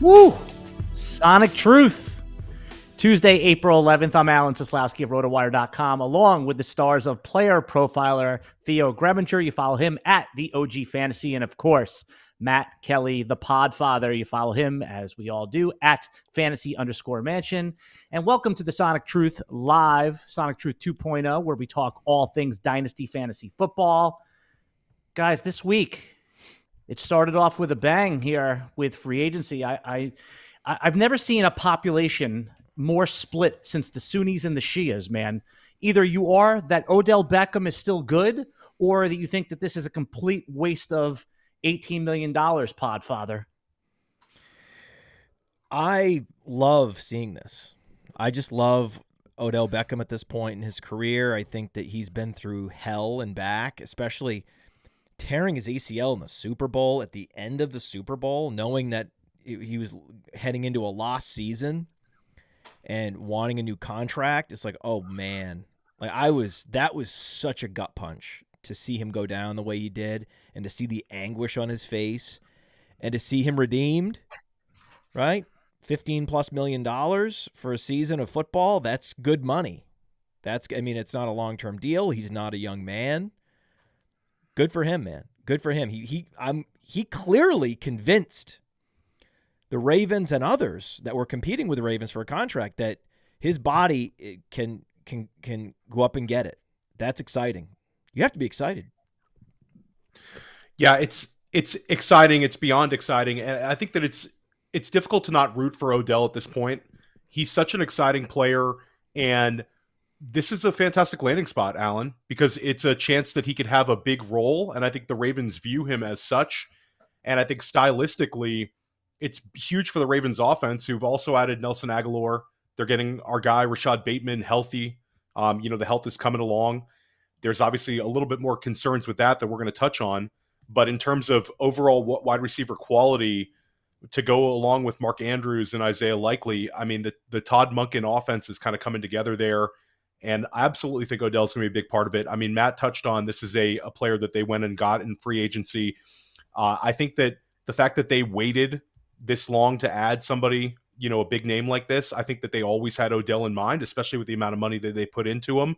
Woo! Sonic Truth. Tuesday, April 11th. I'm Alan Seslowsky of RotoWire.com, along with the stars of Player Profiler, Theo Gremminger. You follow him at the OG Fantasy. And of course, Matt Kelly, the Podfather. You follow him, as we all do, at Fantasy_Mansion. And welcome to the Sonic Truth Live, Sonic Truth 2.0, where we talk all things Dynasty Fantasy Football. Guys, this week, it started off with a bang here with free agency. I've never seen a population more split since the Sunnis and the Shias, man. Either you are that Odell Beckham is still good, or that you think that this is a complete waste of $18 million, Podfather. I love seeing this. I just love Odell Beckham at this point in his career. I think that he's been through hell and back, especially tearing his ACL in the Super Bowl at the end of the Super Bowl, knowing that he was heading into a lost season and wanting a new contract. It's like, oh man, that was such a gut punch to see him go down the way he did, and to see the anguish on his face, and to see him redeemed, right? $15+ million for a season of football. That's good money. It's not a long-term deal. He's not a young man. Good for him, man. Good for him. He clearly convinced the Ravens and others that were competing with the Ravens for a contract that his body can go up and get it. That's exciting. You have to be excited. Yeah, it's exciting. It's beyond exciting. And I think that it's difficult to not root for Odell at this point. He's such an exciting player, and this is a fantastic landing spot, Alan, because it's a chance that he could have a big role, and I think the Ravens view him as such. And I think stylistically, it's huge for the Ravens offense, who've also added Nelson Agholor. They're getting our guy, Rashad Bateman, healthy. The health is coming along. There's obviously a little bit more concerns with that we're going to touch on. But in terms of overall wide receiver quality to go along with Mark Andrews and Isaiah Likely, I mean, the Todd Monken offense is kind of coming together there. And I absolutely think Odell's going to be a big part of it. I mean, Matt touched on this is a player that they went and got in free agency. I think that the fact that they waited this long to add somebody, a big name like this, I think that they always had Odell in mind, especially with the amount of money that they put into him.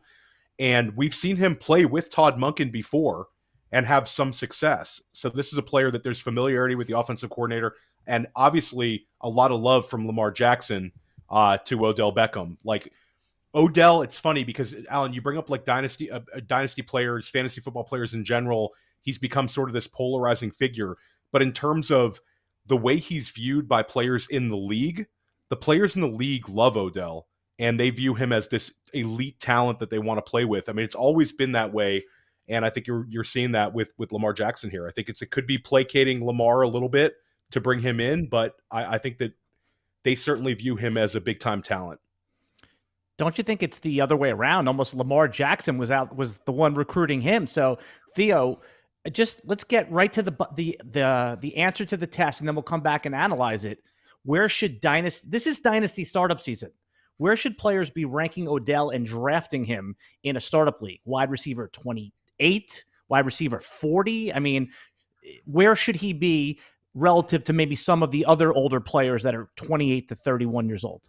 And we've seen him play with Todd Monken before and have some success. So this is a player that there's familiarity with the offensive coordinator, and obviously a lot of love from Lamar Jackson to Odell Beckham. Like Odell, it's funny because, Alan, you bring up like dynasty players, fantasy football players in general. He's become sort of this polarizing figure. But in terms of the way he's viewed by players in the league, the players in the league love Odell, and they view him as this elite talent that they want to play with. I mean, it's always been that way, and I think you're seeing that with Lamar Jackson here. I think it could be placating Lamar a little bit to bring him in, but I think that they certainly view him as a big-time talent. Don't you think it's the other way around? Almost Lamar Jackson was the one recruiting him. So, Theo, just let's get right to the answer to the test, and then we'll come back and analyze it. Where should this is Dynasty startup season. Where should players be ranking Odell and drafting him in a startup league? Wide receiver 28, wide receiver 40. I mean, where should he be relative to maybe some of the other older players that are 28 to 31 years old?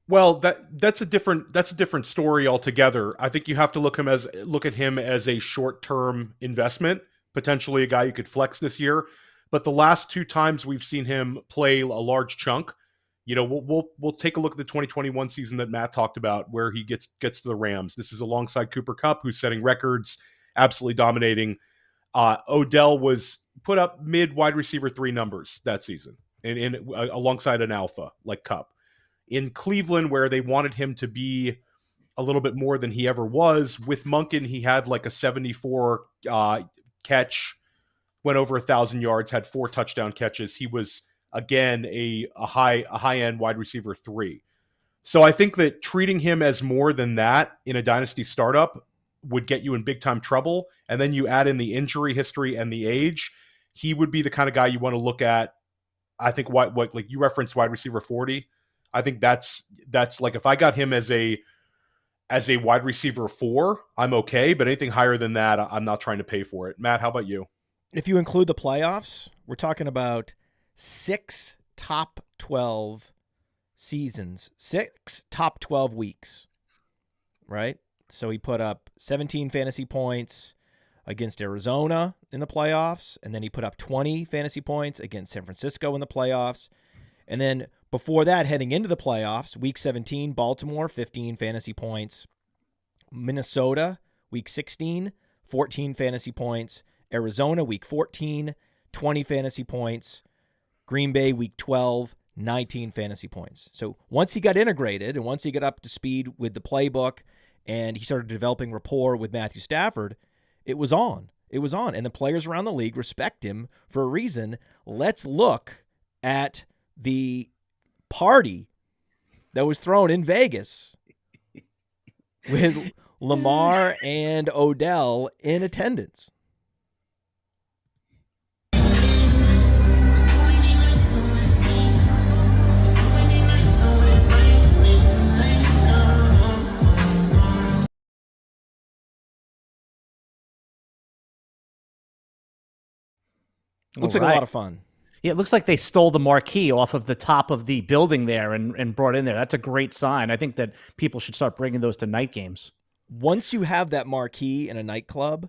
Well, that's a different story altogether. I think you have to look at him as a short-term investment, potentially a guy you could flex this year. But the last two times we've seen him play a large chunk, we'll take a look at the 2021 season that Matt talked about, where he gets to the Rams. This is alongside Cooper Kupp, who's setting records, absolutely dominating. Odell was put up mid wide receiver 3 numbers that season, and alongside an alpha like Kupp. In Cleveland, where they wanted him to be a little bit more than he ever was, with Monken, he had like a 74 catch, went over 1,000 yards, had 4 touchdown catches. He was, again, a high-end wide receiver 3. So I think that treating him as more than that in a dynasty startup would get you in big-time trouble. And then you add in the injury history and the age, he would be the kind of guy you want to look at. I think what like you referenced wide receiver 40. I think that's like, if I got him as a wide receiver 4, I'm okay. But anything higher than that, I'm not trying to pay for it. Matt, how about you? If you include the playoffs, we're talking about 6 top 12 seasons, 6 top 12 weeks, right? So he put up 17 fantasy points against Arizona in the playoffs, and then he put up 20 fantasy points against San Francisco in the playoffs. And then before that, heading into the playoffs, week 17, Baltimore, 15 fantasy points. Minnesota, week 16, 14 fantasy points. Arizona, week 14, 20 fantasy points. Green Bay, week 12, 19 fantasy points. So once he got integrated and once he got up to speed with the playbook and he started developing rapport with Matthew Stafford, it was on. It was on. And the players around the league respect him for a reason. Let's look at the party that was thrown in Vegas with Lamar and Odell in attendance. Looks like a lot of fun. Yeah, it looks like they stole the marquee off of the top of the building there and brought in there. That's a great sign. I think that people should start bringing those to night games. Once you have that marquee in a nightclub,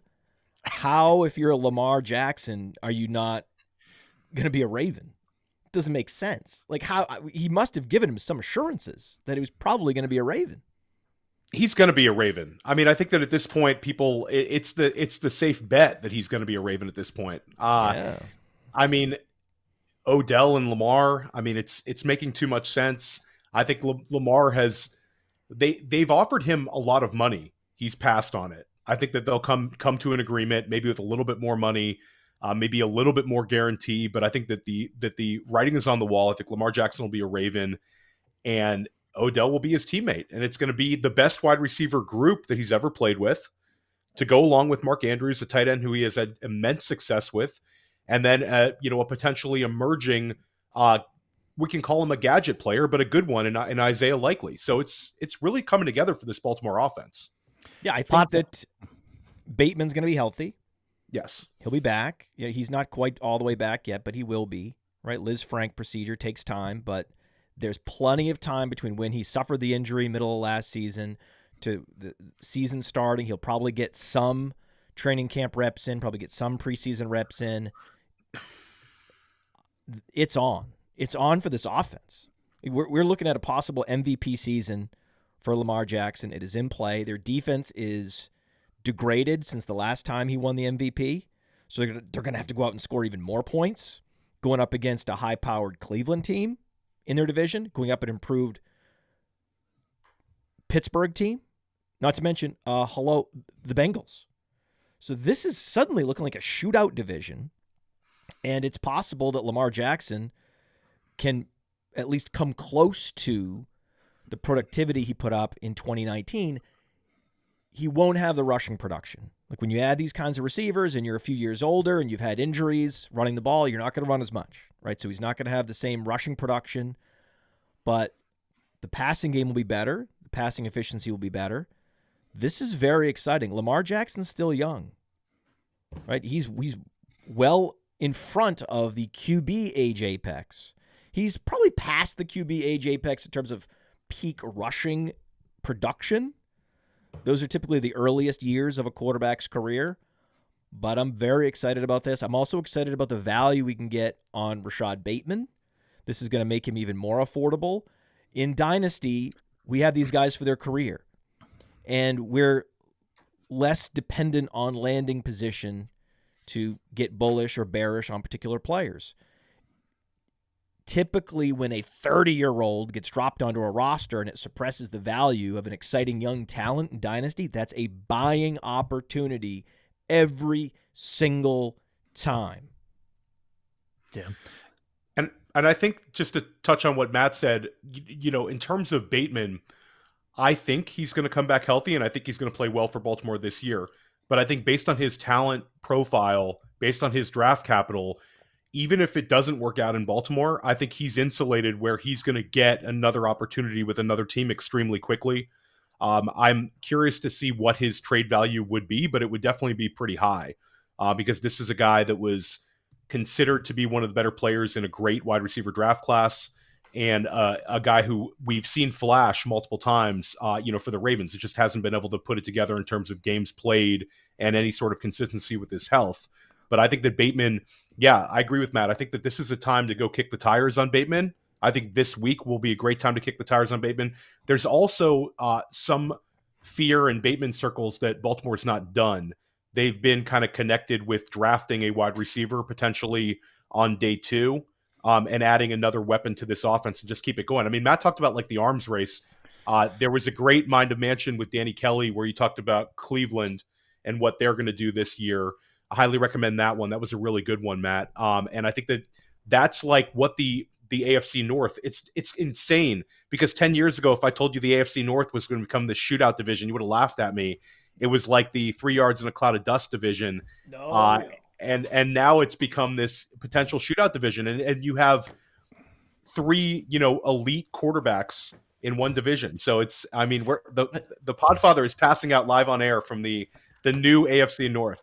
how, if you're a Lamar Jackson, are you not going to be a Raven? It doesn't make sense. Like, how he must have given him some assurances that he was probably going to be a Raven. He's going to be a Raven. I mean, I think that at this point, people, it's the safe bet that he's going to be a Raven at this point. Yeah. I mean, Odell and Lamar, I mean, it's making too much sense. I think Lamar has, they've offered him a lot of money. He's passed on it. I think that they'll come to an agreement, maybe with a little bit more money, maybe a little bit more guarantee. But I think that the writing is on the wall. I think Lamar Jackson will be a Raven, and Odell will be his teammate. And it's going to be the best wide receiver group that he's ever played with, to go along with Mark Andrews, a tight end who he has had immense success with. And then, a potentially emerging, we can call him a gadget player, but a good one in Isaiah Likely. So it's really coming together for this Baltimore offense. Yeah, I think that Bateman's going to be healthy. Yes. He'll be back. Yeah, he's not quite all the way back yet, but he will be. Right? Liz Frank procedure takes time, but there's plenty of time between when he suffered the injury middle of last season to the season starting. He'll probably get some training camp reps in, probably get some preseason reps in. It's on. It's on for this offense. We're looking at a possible MVP season for Lamar Jackson. It is in play. Their defense is degraded since the last time he won the MVP. So they're going to have to go out and score even more points, going up against a high-powered Cleveland team in their division, going up an improved Pittsburgh team, not to mention, the Bengals. So this is suddenly looking like a shootout division. And it's possible that Lamar Jackson can at least come close to the productivity he put up in 2019. He won't have the rushing production. Like, when you add these kinds of receivers and you're a few years older and you've had injuries running the ball, you're not going to run as much, right? So he's not going to have the same rushing production, but the passing game will be better. The passing efficiency will be better. This is very exciting. Lamar Jackson's still young, right? He's well in front of the QB age apex. He's probably past the QB age apex in terms of peak rushing production. Those are typically the earliest years of a quarterback's career. But I'm very excited about this. I'm also excited about the value we can get on Rashad Bateman. This is going to make him even more affordable. In Dynasty, we have these guys for their career. And we're less dependent on landing position to get bullish or bearish on particular players. Typically, when a 30-year-old gets dropped onto a roster and it suppresses the value of an exciting young talent in Dynasty, that's a buying opportunity every single time. Yeah. And I think, just to touch on what Matt said, in terms of Bateman, I think he's going to come back healthy, and I think he's going to play well for Baltimore this year. But I think based on his talent profile, based on his draft capital, even if it doesn't work out in Baltimore, I think he's insulated where he's going to get another opportunity with another team extremely quickly. I'm curious to see what his trade value would be, but it would definitely be pretty high because this is a guy that was considered to be one of the better players in a great wide receiver draft class, and a guy who we've seen flash multiple times, for the Ravens. It just hasn't been able to put it together in terms of games played and any sort of consistency with his health. But I think that Bateman, I agree with Matt. I think that this is a time to go kick the tires on Bateman. I think this week will be a great time to kick the tires on Bateman. There's also some fear in Bateman circles that Baltimore's not done. They've been kind of connected with drafting a wide receiver potentially on day 2. And adding another weapon to this offense and just keep it going. I mean, Matt talked about like the arms race. There was a great Mind of Mansion with Danny Kelly where he talked about Cleveland and what they're going to do this year. I highly recommend that one. That was a really good one, Matt. And I think that that's like what the AFC North, it's insane, because 10 years ago, if I told you the AFC North was going to become the shootout division, you would have laughed at me. It was like the 3 yards in a cloud of dust division. No. And now it's become this potential shootout division, and you have 3 elite quarterbacks in one division. So we're the Podfather is passing out live on air from the new AFC North.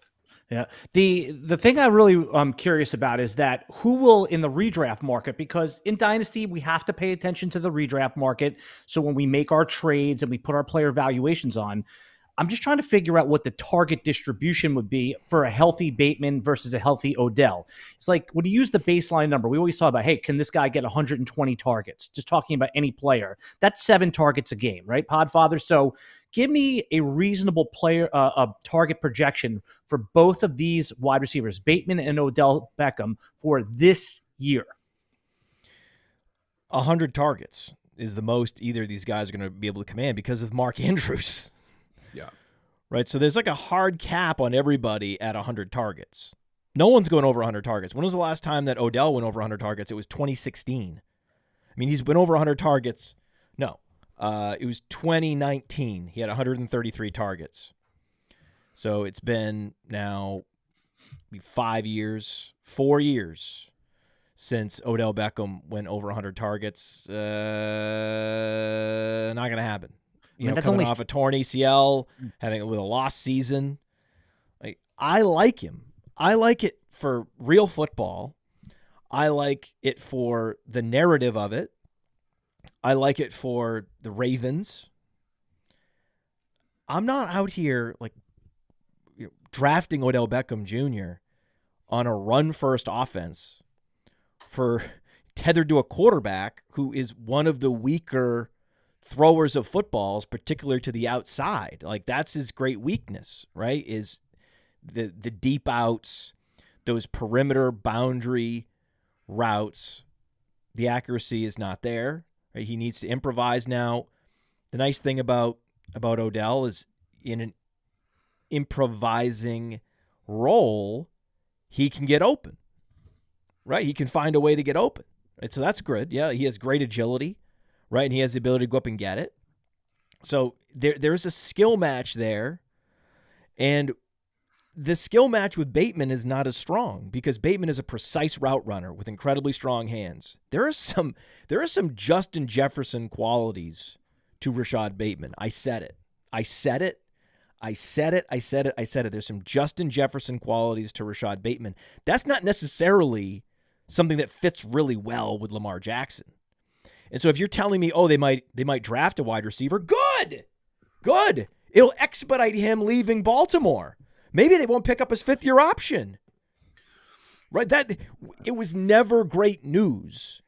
Yeah. The thing I really am curious about is that who will in the redraft market, because in Dynasty, we have to pay attention to the redraft market. So when we make our trades and we put our player valuations on, I'm just trying to figure out what the target distribution would be for a healthy Bateman versus a healthy Odell. It's like when you use the baseline number, we always talk about, hey, can this guy get 120 targets? Just talking about any player. That's 7 targets a game, right, Podfather? So give me a reasonable player, a target projection for both of these wide receivers, Bateman and Odell Beckham, for this year. 100 targets is the most either of these guys are going to be able to command because of Mark Andrews. Yeah. Right. So there's like a hard cap on everybody at 100 targets. No one's going over 100 targets. When was the last time that Odell went over 100 targets? It was 2016. I mean, he's been over 100 targets. No, it was 2019. He had 133 targets. So it's been now 4 years since Odell Beckham went over 100 targets. Not going to happen. Coming off a torn ACL, having it with a lost season. Like, I like him. I like it for real football. I like it for the narrative of it. I like it for the Ravens. I'm not out here drafting Odell Beckham Jr. on a run-first offense for tethered to a quarterback who is one of the weaker throwers of footballs, particularly to the outside. Like, that's his great weakness, right? Is the deep outs, those perimeter boundary routes. The accuracy is not there. Right? He needs to improvise now. The nice thing about Odell is in an improvising role, he can get open. Right? He can find a way to get open. Right? So that's good. Yeah, he has great agility. Right, and he has the ability to go up and get it. So there's a skill match there, and the skill match with Bateman is not as strong because Bateman is a precise route runner with incredibly strong hands. There are some Justin Jefferson qualities to Rashad Bateman. I said it. There's some Justin Jefferson qualities to Rashad Bateman. That's not necessarily something that fits really well with Lamar Jackson. And so if you're telling me, they might draft a wide receiver, good. It'll expedite him leaving Baltimore. Maybe they won't pick up his 5th-year option. Right? That it was never great news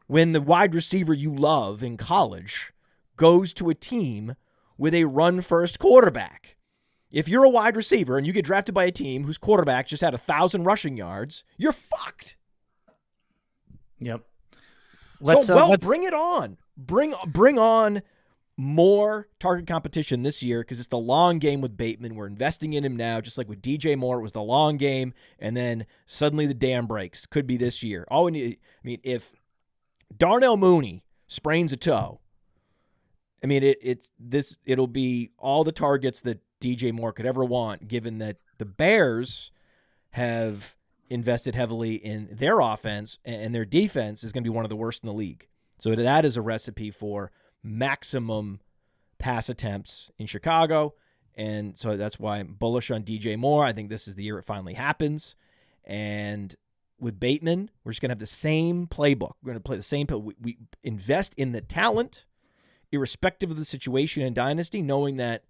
when the wide receiver you love in college goes to a team with a run-first quarterback. If you're a wide receiver and you get drafted by a team whose quarterback just had 1,000 rushing yards, you're fucked. Yep. Let's bring it on. Bring on more target competition this year because it's the long game with Bateman. We're investing in him now, just like with DJ Moore. It was the long game, and then suddenly the dam breaks. Could be this year. All we need, if Darnell Mooney sprains a toe, it'll be all the targets that DJ Moore could ever want, given that the Bears have invested heavily in their offense, and their defense is going to be one of the worst in the league. So that is a recipe for maximum pass attempts in Chicago, and so that's why I'm bullish on DJ Moore. I think this is the year it finally happens, and with Bateman, we're just going to have the same playbook. We're going to play the same. We invest in the talent, irrespective of the situation in Dynasty, knowing that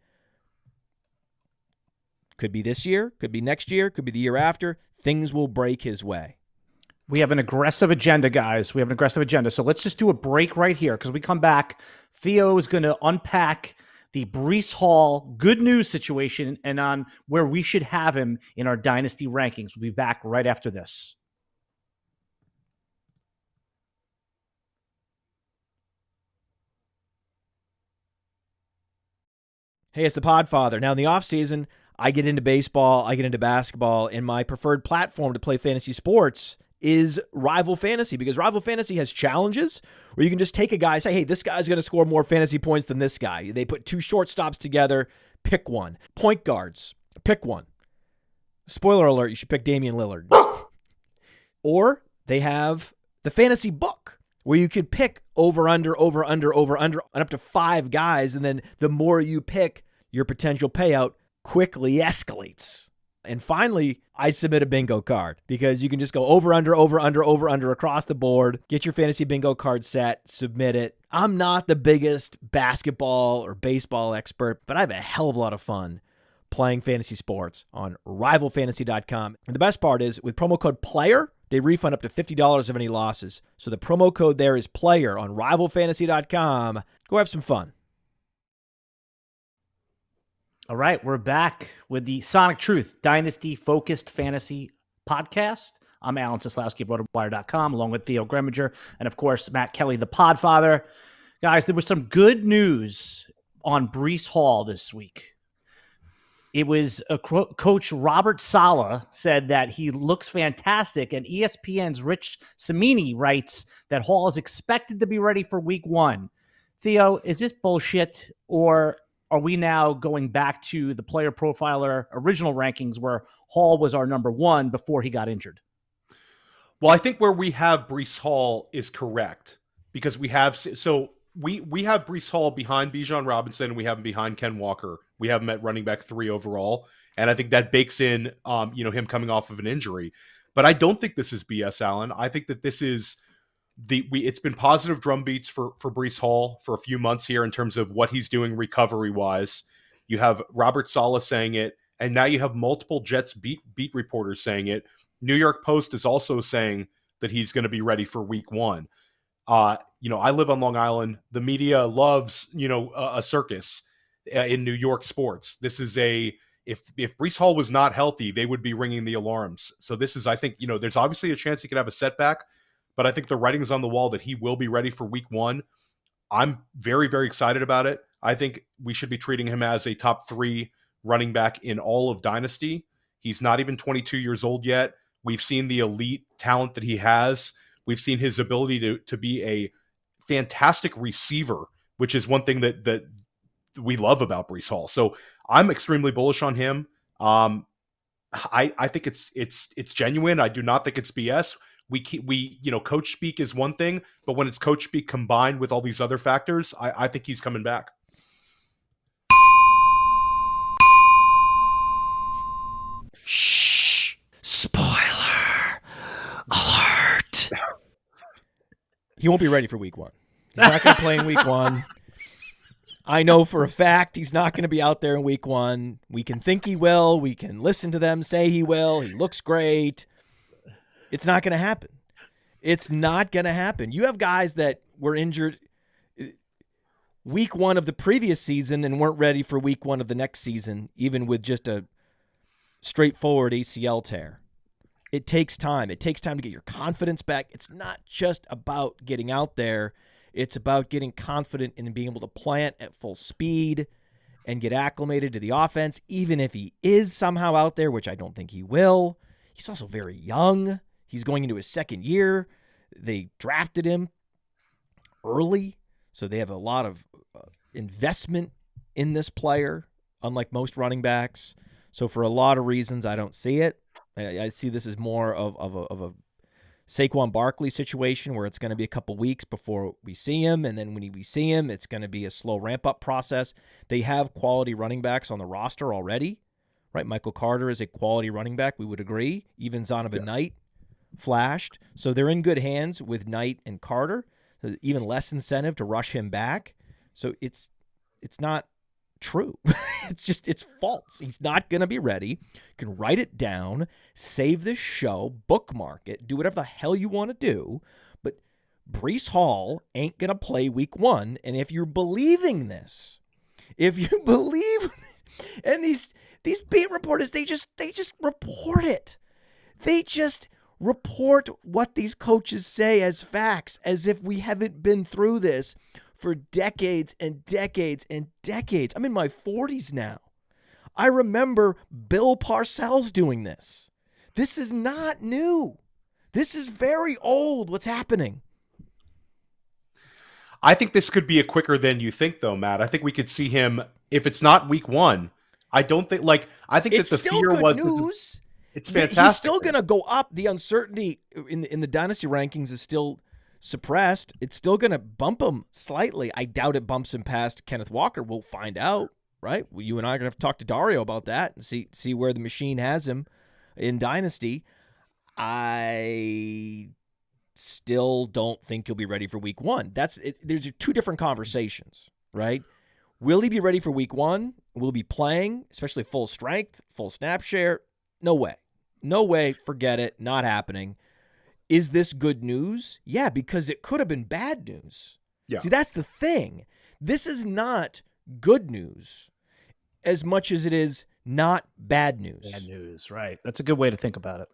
could be this year, could be next year, could be the year after. Things will break his way. We have an aggressive agenda, guys. We have an aggressive agenda. So let's just do a break right here because we come back. Theo is going to unpack the Breece Hall good news situation and on where we should have him in our Dynasty rankings. We'll be back right after this. Hey, it's the Podfather. Now, in the offseason, I get into baseball, I get into basketball, and my preferred platform to play fantasy sports is Rival Fantasy, because Rival Fantasy has challenges where you can just take a guy and say, hey, this guy's going to score more fantasy points than this guy. They put two shortstops together, pick one. Point guards, pick one. Spoiler alert, you should pick Damian Lillard. Or they have the fantasy book where you could pick over, under, and up to 5 guys, and then the more you pick, your potential payout quickly escalates. And finally, I submit a bingo card because you can just go over, under across the board, get your fantasy bingo card set, submit it. I'm not the biggest basketball or baseball expert, but I have a hell of a lot of fun playing fantasy sports on rivalfantasy.com. And the best part is with promo code PLAYER, they refund up to $50 of any losses. So the promo code there is PLAYER on rivalfantasy.com. Go have some fun. All right, we're back with the Sonic Truth Dynasty-focused fantasy podcast. I'm Alan Seslowsky of RotoWire.com, along with Theo Gremminger, and of course, Matt Kelly, the Podfather. Guys, there was some good news on Breece Hall this week. It was Coach Robert Saleh said that he looks fantastic, and ESPN's Rich Cimini writes that Hall is expected to be ready for week 1. Theo, is this bullshit, or are we now going back to the Player Profiler original rankings where Hall was our number 1 before he got injured? Well, I think where we have Breece Hall is correct because we have Breece Hall behind Bijan Robinson. We have him behind Ken Walker. We have him at running back 3 overall, and I think that bakes in him coming off of an injury. But I don't think this is BS, Alan. I think that this is it's been positive drum beats for Breece Hall for a few months here in terms of what he's doing recovery wise. You have Robert Saleh saying it, and now you have multiple Jets beat reporters saying it. New York Post is also saying that he's going to be ready for week 1. I live on Long Island. The media loves, a circus in New York sports. This is if Breece Hall was not healthy, they would be ringing the alarms. So this is, I think, there's obviously a chance he could have a setback, but I think the writing's on the wall that he will be ready for week 1. I'm very, very excited about it. I think we should be treating him as a top 3 running back in all of Dynasty. He's not even 22 years old yet. We've seen the elite talent that he has. We've seen his ability to be a fantastic receiver, which is one thing that we love about Breece Hall. So I'm extremely bullish on him. I think it's genuine. I do not think it's BS. Coach speak is one thing, but when it's coach speak combined with all these other factors, I think he's coming back. Shh! Spoiler alert! He won't be ready for week 1. He's not going to play in week 1. I know for a fact he's not going to be out there in week 1. We can think he will. We can listen to them say he will. He looks great. It's not going to happen. It's not going to happen. You have guys that were injured week 1 of the previous season and weren't ready for week 1 of the next season, even with just a straightforward ACL tear. It takes time. It takes time to get your confidence back. It's not just about getting out there. It's about getting confident and being able to plant at full speed and get acclimated to the offense, even if he is somehow out there, which I don't think he will. He's also very young. He's going into his 2nd year. They drafted him early, so they have a lot of investment in this player, unlike most running backs. So for a lot of reasons, I don't see it. I see this as more of a Saquon Barkley situation where it's going to be a couple weeks before we see him, and then when we see him, it's going to be a slow ramp-up process. They have quality running backs on the roster already, right? Michael Carter is a quality running back, we would agree. Even Zonovan Knight flashed. So they're in good hands with Knight and Carter. So even less incentive to rush him back. So it's not true. It's false. He's not going to be ready. You can write it down, save this show, bookmark it, do whatever the hell you want to do. But Breece Hall ain't going to play week 1. And if you're believing this, and these beat reporters, they just report it. They just report what these coaches say as facts, as if we haven't been through this for decades and decades and decades. I'm in my 40s now. I remember Bill Parcells doing this. This is not new. This is very old, what's happening. I think this could be a quicker than you think, though, Matt. I think we could see him, if it's not week 1, I think that the fear was news. It's fantastic. He's still going to go up. The uncertainty in the Dynasty rankings is still suppressed. It's still going to bump him slightly. I doubt it bumps him past Kenneth Walker. We'll find out, right? Well, you and I are going to have to talk to Dario about that and see where the machine has him in Dynasty. I still don't think he'll be ready for week 1. There's 2 different conversations, right? Will he be ready for week 1? Will he be playing, especially full strength, full snap share? No way. No way. Forget it. Not happening. Is this good news? Yeah, because it could have been bad news. Yeah. See, that's the thing. This is not good news as much as it is not bad news. Bad news, right. That's a good way to think about it.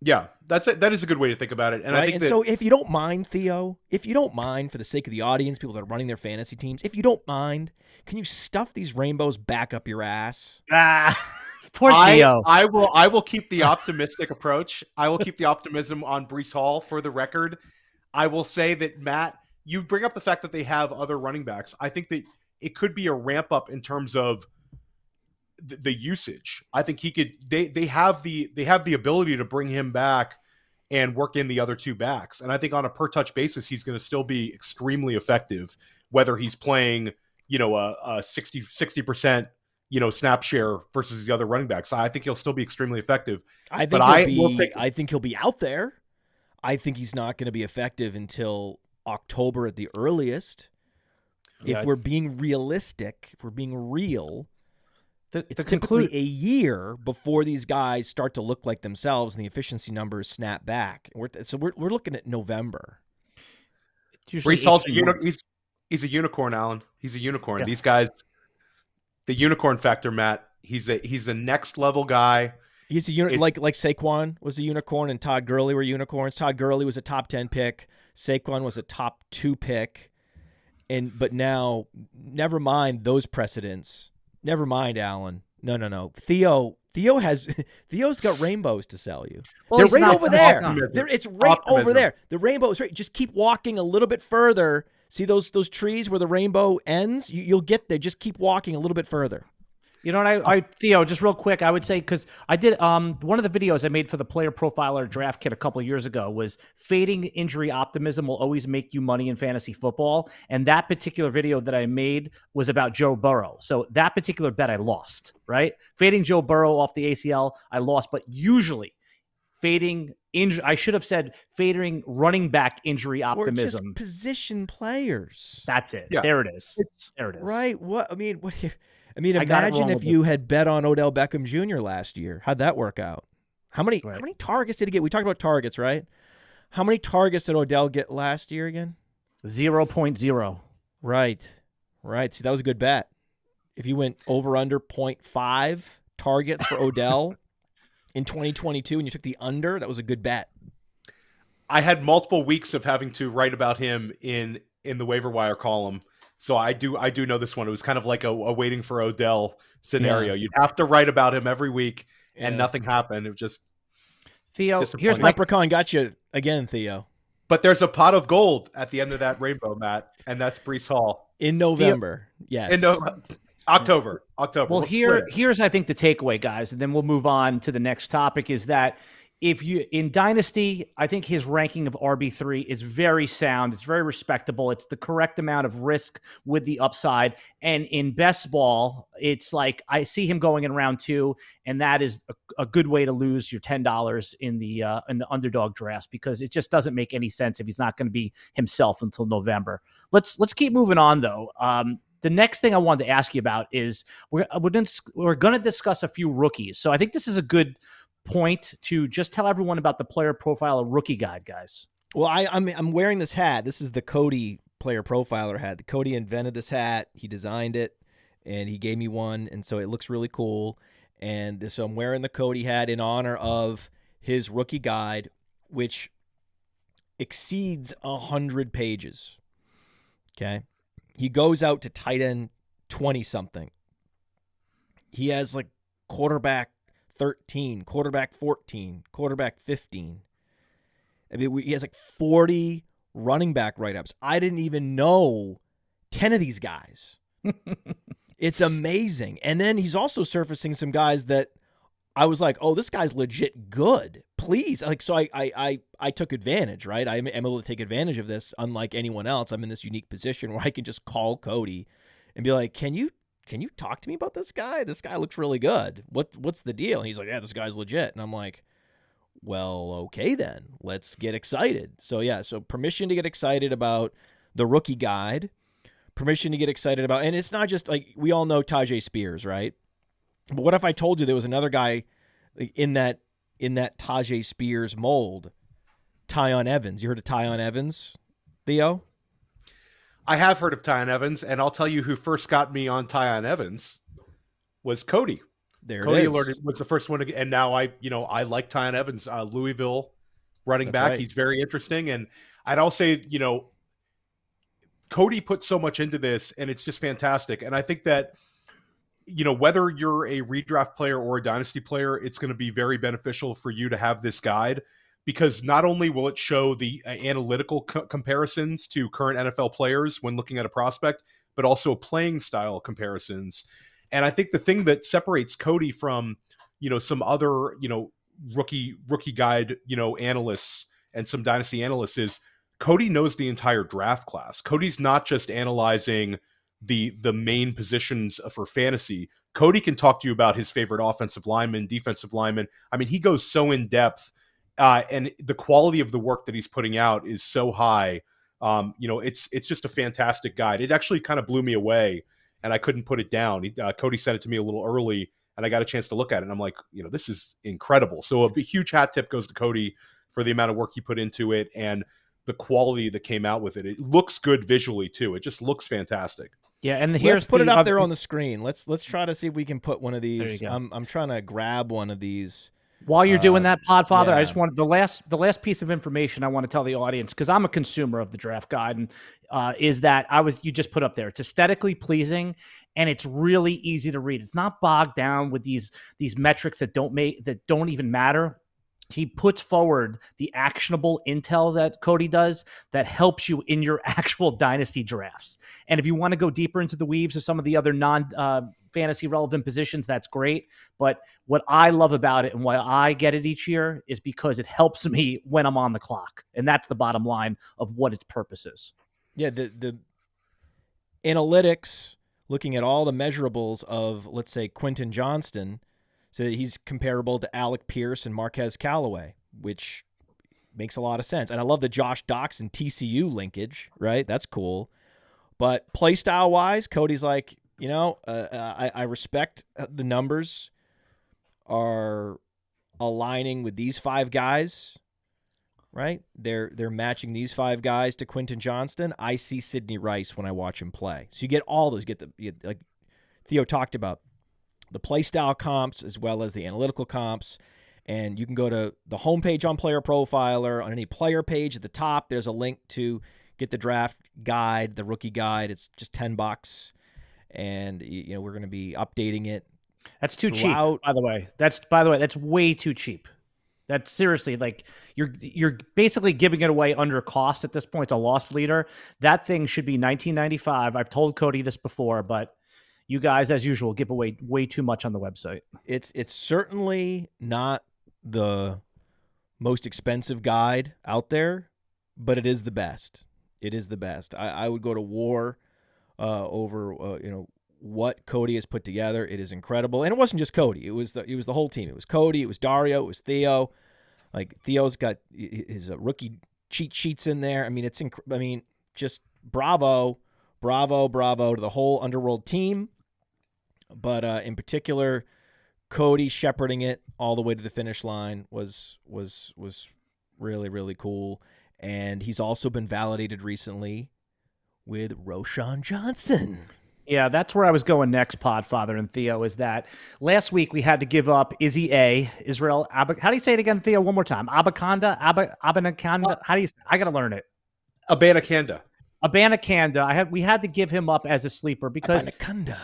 Yeah, that's it. That is a good way to think about it. And right? I think so if you don't mind, Theo, if you don't mind, for the sake of the audience, people that are running their fantasy teams, if you don't mind, can you stuff these rainbows back up your ass? Poor Theo. I will keep the optimistic approach. I will keep the optimism on Breece Hall. For the record, I will say that, Matt, you bring up the fact that they have other running backs. I think that it could be a ramp up in terms of the usage. I think he could. They have the ability to bring him back and work in the other 2 backs. And I think on a per touch basis, he's going to still be extremely effective, whether he's playing a 60%. Snap share versus the other running backs. I think he'll still be extremely effective. I think he'll be out there. I think he's not going to be effective until October at the earliest. Yeah. If we're being realistic, if we're being real, it's the typically a year before these guys start to look like themselves and the efficiency numbers snap back. So we're looking at November. Breece Hall's he's a unicorn, Alan. He's a unicorn. Yeah. These guys. The unicorn factor, Matt. He's a next level guy. He's a like Saquon was a unicorn and Todd Gurley were unicorns. Todd Gurley was a top 10 pick. Saquon was a top 2 pick. But now, never mind those precedents. Never mind, Alan. No. Theo's got rainbows to sell you. Well, they're right over there. It's right over there. The rainbow is right. Just keep walking a little bit further. See those trees where the rainbow ends? You'll get there. Just keep walking a little bit further. You know what, I Theo, just real quick, I would say, because I did one of the videos I made for the Player Profiler draft kit a couple of years ago was fading injury optimism will always make you money in fantasy football. And that particular video that I made was about Joe Burrow. So that particular bet I lost, right? Fading Joe Burrow off the ACL, I lost. But usually fading injury, I should have said fading running back injury optimism. Or just position players. That's it. Yeah. There it is. There it is. Right. Imagine if you had bet on Odell Beckham Jr. last year. How'd that work out? How many targets did he get? We talked about targets, right? How many targets did Odell get last year again? 0.0. Right. See, that was a good bet. If you went over under 0.5 targets for Odell in 2022 and you took the under, that was a good bet. I had multiple weeks of having to write about him in the waiver wire column. So I do know this one. It was kind of like a waiting for Odell scenario. Yeah. You'd have to write about him every week, and nothing happened. It was just Theo. Here's my leprechaun got you again, Theo. But there's a pot of gold at the end of that rainbow, Matt, and that's Breece Hall in November. Yes, in October. Well, here's I think the takeaway, guys, and then we'll move on to the next topic. Is that if you in Dynasty, I think his ranking of RB3 is very sound. It's very respectable. It's the correct amount of risk with the upside. And in best ball, it's like I see him going in round 2, and that is a good way to lose your $10 in the underdog drafts, because it just doesn't make any sense if he's not going to be himself until November. Let's keep moving on though. The next thing I wanted to ask you about is we're going to discuss a few rookies. So I think this is a good point to just tell everyone about the Player Profiler rookie guide, guys. Well, I'm wearing this hat. This is the Cody Player Profiler hat. Cody invented this hat. He designed it, and he gave me one, and so it looks really cool. And so I'm wearing the Cody hat in honor of his rookie guide, which exceeds 100 pages. Okay? He goes out to tight end 20-something. He has like quarterback 13, quarterback 14, quarterback 15. I mean, he has like 40 running back write-ups. I didn't even know 10 of these guys. It's amazing. And then he's also surfacing some guys that I was like, oh, this guy's legit good. Please. Like, so I took advantage, right? I'm able to take advantage of this. Unlike anyone else, I'm in this unique position where I can just call Cody and be like, can you talk to me about this guy? This guy looks really good. What's the deal? And he's like, yeah, this guy's legit. And I'm like, well, okay then. Let's get excited. So yeah, so permission to get excited about the rookie guide, permission to get excited about, and it's not just like, we all know Tajay Spears, right? But what if I told you there was another guy in that Tajay Spears mold, Tyon Evans? You heard of Tyon Evans, Theo? I have heard of Tyon Evans, and I'll tell you who first got me on Tyon Evans was Cody. Cody alerted was the first one to get, and now I like Tyon Evans, Louisville running back. Right. He's very interesting, and I'll say, Cody put so much into this, and it's just fantastic. And I think that, whether you're a redraft player or a dynasty player, it's going to be very beneficial for you to have this guide, because not only will it show the analytical comparisons to current NFL players when looking at a prospect, but also playing style comparisons. And I think the thing that separates Cody from, some other, rookie guide, analysts and some dynasty analysts is Cody knows the entire draft class. Cody's not just analyzing the main positions for fantasy. Cody can talk to you about his favorite offensive lineman, defensive lineman. I mean, he goes so in depth. And the quality of the work that he's putting out is so high. It's just a fantastic guide. It actually kind of blew me away, and I couldn't put it down. Cody sent it to me a little early, and I got a chance to look at it, and I'm like, this is incredible. So a huge hat tip goes to Cody for the amount of work he put into it and the quality that came out with it. It looks good visually too. It just looks fantastic. Yeah, and let's put it up there on the screen. Let's try to see if we can put one of these. I'm trying to grab one of these. While you're doing that, Podfather, yeah. I just wanted the last piece of information I want to tell the audience, because I'm a consumer of the draft guide, and is that you just put up there. It's aesthetically pleasing, and it's really easy to read. It's not bogged down with these metrics that don't even matter. He puts forward the actionable intel that Cody does that helps you in your actual dynasty drafts. And if you want to go deeper into the weaves of some of the other non-fantasy relevant positions, that's great. But what I love about it and why I get it each year is because it helps me when I'm on the clock. And that's the bottom line of what its purpose is. Yeah, the analytics, looking at all the measurables of, let's say, Quentin Johnston, so that he's comparable to Alec Pierce and Marquez Callaway, which makes a lot of sense. And I love the Josh Doxson TCU linkage, right? That's cool. But play style wise, Cody's like, I respect the numbers are aligning with these 5 guys, right? They're matching these 5 guys to Quentin Johnston. I see Sidney Rice when I watch him play. So you get all those. You get like Theo talked about, the play style comps as well as the analytical comps. And you can go to the homepage on Player Profiler. On any player page at the top, there's a link to get the draft guide, the rookie guide. It's just $10. And we're going to be updating it. That's too cheap, by the way. That's way too cheap. That's seriously, like, you're basically giving it away under cost at this point. It's a loss leader. That thing should be $19.95. I've told Cody this before, but you guys, as usual, give away way too much on the website. It's certainly not the most expensive guide out there, but it is the best. It is the best. I would go to war over what Cody has put together. It is incredible, and it wasn't just Cody. It was the whole team. It was Cody. It was Dario. It was Theo. Like Theo's got his rookie cheat sheets in there. I mean, just bravo to the whole Underworld team. But in particular, Cody shepherding it all the way to the finish line was really, really cool. And he's also been validated recently with Roschon Johnson. Yeah, that's where I was going next, Podfather and Theo, is that last week we had to give up Izzy A, Israel, how do you say it again, Theo, one more time? Abanikanda? How do you, I got to learn it. Abanikanda. We had to give him up as a sleeper because Abanikanda.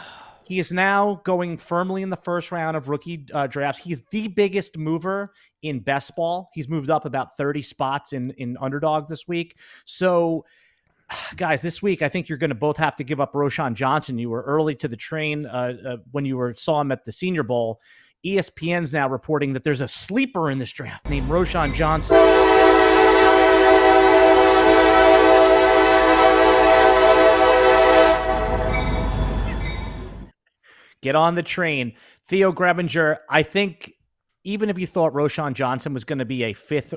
He is now going firmly in the first round of rookie drafts. He's the biggest mover in best ball. He's moved up about 30 spots in underdog this week. So, guys, this week I think you're going to both have to give up Roschon Johnson. You were early to the train when you saw him at the Senior Bowl. ESPN's now reporting that there's a sleeper in this draft named Roschon Johnson. Get on the train. Theo Gremminger, I think even if you thought Roschon Johnson was going to be a fifth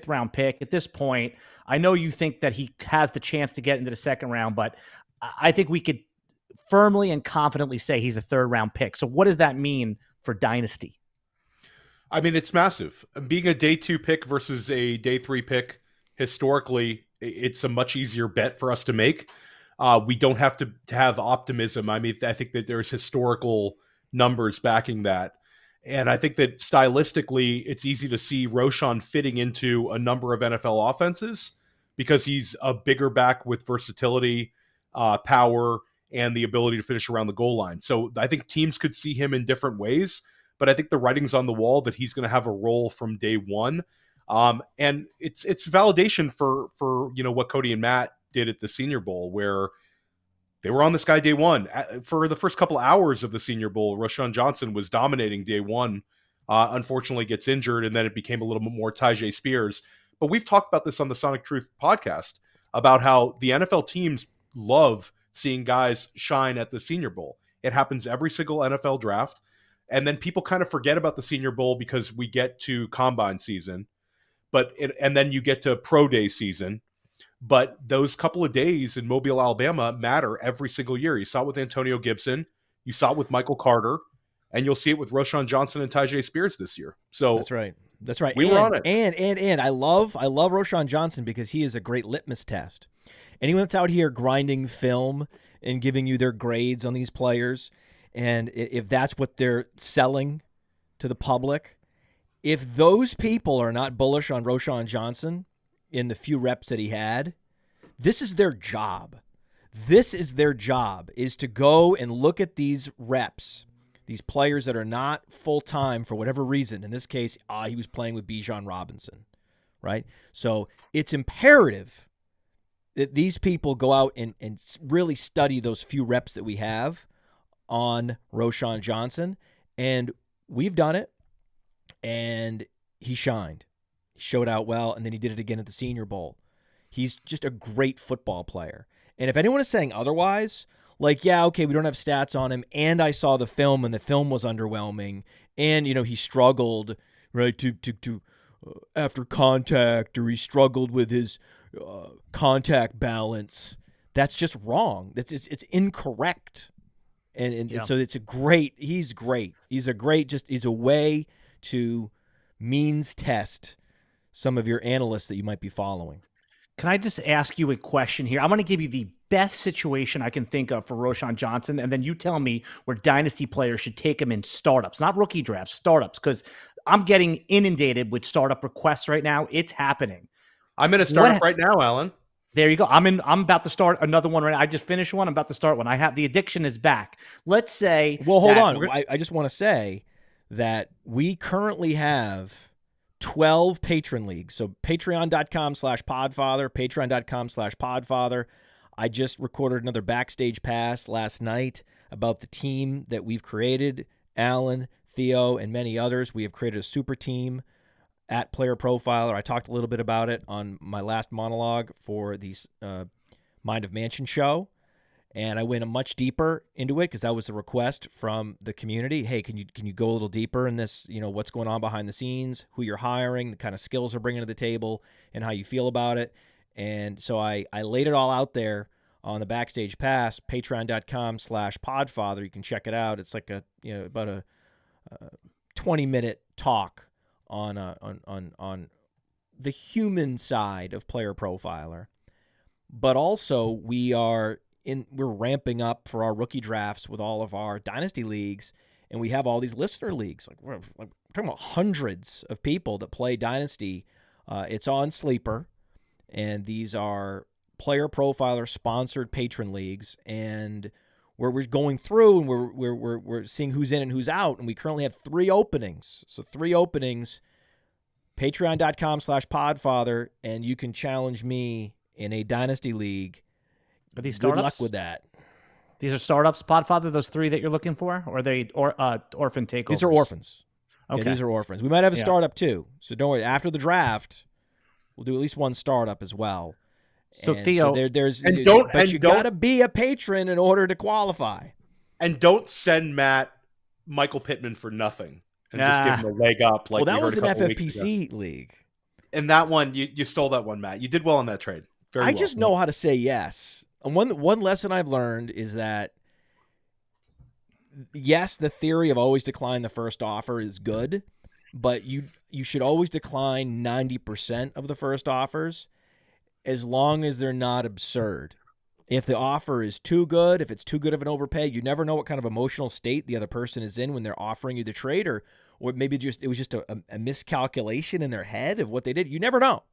round pick at this point, I know you think that he has the chance to get into the second round, but I think we could firmly and confidently say he's a third round pick. So what does that mean for Dynasty? I mean, it's massive. Being a day 2 pick versus a day 3 pick, historically, it's a much easier bet for us to make. We don't have to have optimism. I mean, I think that there's historical numbers backing that. And I think that stylistically, it's easy to see Roschon fitting into a number of NFL offenses because he's a bigger back with versatility, power, and the ability to finish around the goal line. So I think teams could see him in different ways, but I think the writing's on the wall that he's going to have a role from day one. And it's validation for what Cody and Matt did at the Senior Bowl, where they were on this guy day one. For the first couple hours of the Senior Bowl, Roschon Johnson was dominating day one, unfortunately gets injured, and then it became a little bit more Tyjae Spears. But we've talked about this on the Sonic Truth podcast, about how the NFL teams love seeing guys shine at the Senior Bowl. It happens every single NFL draft, and then people kind of forget about the Senior Bowl because we get to Combine season, and then you get to Pro Day season. But those couple of days in Mobile, Alabama matter every single year. You saw it with Antonio Gibson. You saw it with Michael Carter. And you'll see it with Roschon Johnson and Tyjae Spears this year. So That's right. We were on it. And I love Roschon Johnson because he is a great litmus test. Anyone that's out here grinding film and giving you their grades on these players, and if that's what they're selling to the public, if those people are not bullish on Roschon Johnson in the few reps that he had, this is their job. This is their job, is to go and look at these reps, these players that are not full-time for whatever reason. In this case, he was playing with Bijan Robinson, right? So it's imperative that these people go out and really study those few reps that we have on Roschon Johnson. And we've done it, and he shined. Showed out well, and then he did it again at the Senior Bowl. He's just a great football player. And if anyone is saying otherwise, like, yeah, okay, we don't have stats on him, and I saw the film, and the film was underwhelming, and, he struggled, right, to after contact, or he struggled with his contact balance, that's just wrong. It's incorrect. And so he's great. He's a way to means test some of your analysts that you might be following. Can I just ask you a question here? I'm going to give you the best situation I can think of for Roschon Johnson, and then you tell me where Dynasty players should take him in startups, not rookie drafts, startups, because I'm getting inundated with startup requests right now. It's happening. I'm in a startup right now, Alan. There you go. I'm about to start another one right now. I just finished one. I'm about to start one. The addiction is back. Let's say. Well, hold on. I just want to say that we currently have 12 patron leagues. So patreon.com/podfather, patreon.com/podfather. I just recorded another backstage pass last night about the team that we've created. Alan, Theo, and many others. We have created a super team at Player Profiler. I talked a little bit about it on my last monologue for the Mind of Mansion show, and I went much deeper into it because that was a request from the community. Hey, can you go a little deeper in this? What's going on behind the scenes, who you're hiring, the kind of skills they're bringing to the table, and how you feel about it. And so I laid it all out there on the Backstage Pass, patreon.com/podfather. You can check it out. It's like about a 20-minute talk on the human side of Player Profiler. But also we're ramping up for our rookie drafts with all of our dynasty leagues, and we have all these listener leagues. We're talking about hundreds of people that play dynasty. It's on Sleeper, and these are Player Profiler sponsored patron leagues, and where we're going through and we're seeing who's in and who's out, and we currently have 3 openings. So 3 openings, patreon.com/podfather, and you can challenge me in a dynasty league. Are these Good startups? luck with that. These are startups, Podfather, those 3 that you're looking for? Or are they orphan takeovers? These are orphans. Okay. Yeah, these are orphans. We might have a startup too, so don't worry. After the draft, we'll do at least one startup as well. So and Theo, you don't- got to be a patron in order to qualify. And don't send Matt Michael Pittman for nothing and just give him a leg up. Like Well, that we was heard an a couple weeks ago. FFPC league. And that one, you stole that one, Matt. You did well on that trade. Very I well. just know how to say yes. And one lesson I've learned is that, yes, the theory of always decline the first offer is good, but you should always decline 90% of the first offers as long as they're not absurd. If the offer is too good, if it's too good of an overpay, you never know what kind of emotional state the other person is in when they're offering you the trade, or maybe it was just a miscalculation in their head of what they did. You never know.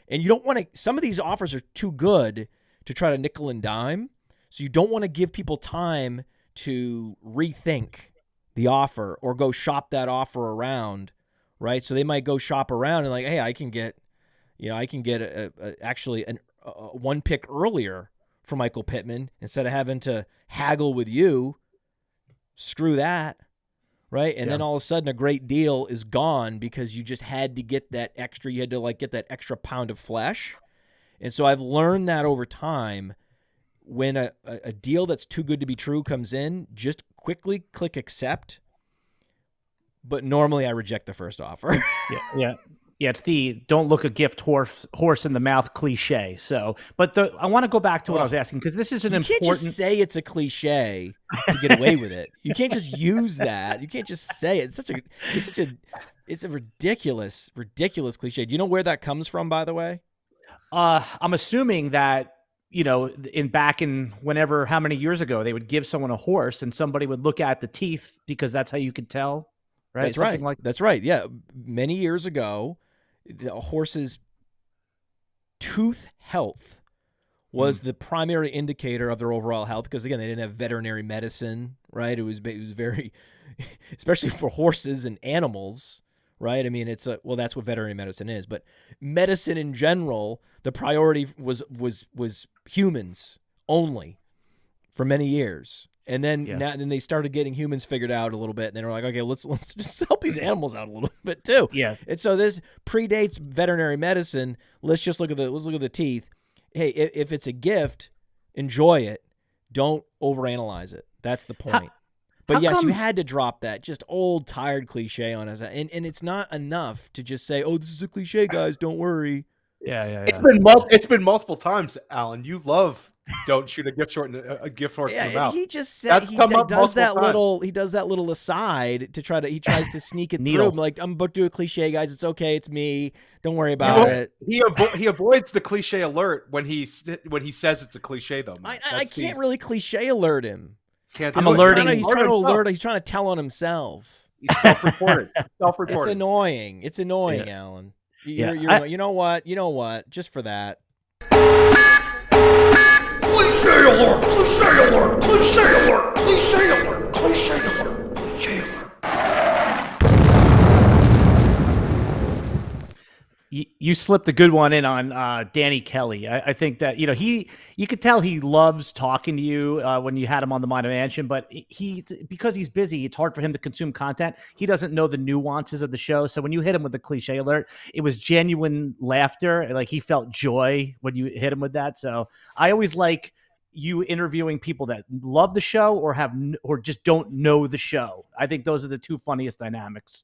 And you don't want to, some of these offers are too good to try to nickel and dime. So you don't want to give people time to rethink the offer or go shop that offer around, right? So they might go shop around and like, hey, I can get actually a 1 pick earlier for Michael Pittman instead of having to haggle with you. Screw that. Right. And then all of a sudden a great deal is gone because you just had to get that extra. You had to get that extra pound of flesh. And so I've learned that over time, when a deal that's too good to be true comes in, just quickly click accept. But normally I reject the first offer. Yeah. It's the don't look a gift horse in the mouth cliche. So, but I want to go back to what I was asking, because this is an important. You can't just say it's a cliche to get away with it. You can't just use that. You can't just say it. It's a ridiculous cliche. Do you know where that comes from, by the way? I'm assuming that, in whenever, how many years ago, they would give someone a horse and somebody would look at the teeth because that's how you could tell. Right. That's right. That's right. Yeah. Many years ago, the horse's tooth health was the primary indicator of their overall health, because again, they didn't have veterinary medicine, right? It was very, especially for horses and animals, right? I mean, that's what veterinary medicine is, but medicine in general, the priority was humans only for many years. And then then they started getting humans figured out a little bit, and then we're like, okay, let's just help these animals out a little bit too. Yeah. And so this predates veterinary medicine. Let's look at the teeth. Hey, if it's a gift, enjoy it. Don't overanalyze it. That's the point. But yes, you had to drop that just old tired cliche on us, and it's not enough to just say, oh, this is a cliche, guys. Don't worry. Yeah. It's been multiple times, Alan. You love don't shoot a gift horse in the mouth. He just said he does that little aside to he tries to sneak it through. Like, I'm about to do a cliche, guys. It's okay. It's me. Don't worry about it. He avoids the cliche alert when he says it's a cliche, though. I can't really cliche alert him. I'm alerting. He's trying to alert. He's trying to tell on himself. He's self-reported. It's annoying. It's annoying, Alan. You know what? Just for that. Cliche alert! Cliche alert! Cliche alert! Cliche alert! Cliche alert! Cliche alert! You slipped a good one in on Danny Kelly. I think that you could tell he loves talking to you when you had him on the Mind of Mansion, but because he's busy, it's hard for him to consume content. He doesn't know the nuances of the show. So when you hit him with the cliche alert, it was genuine laughter. Like he felt joy when you hit him with that. So I always like you interviewing people that love the show or just don't know the show. I think those are the two funniest dynamics,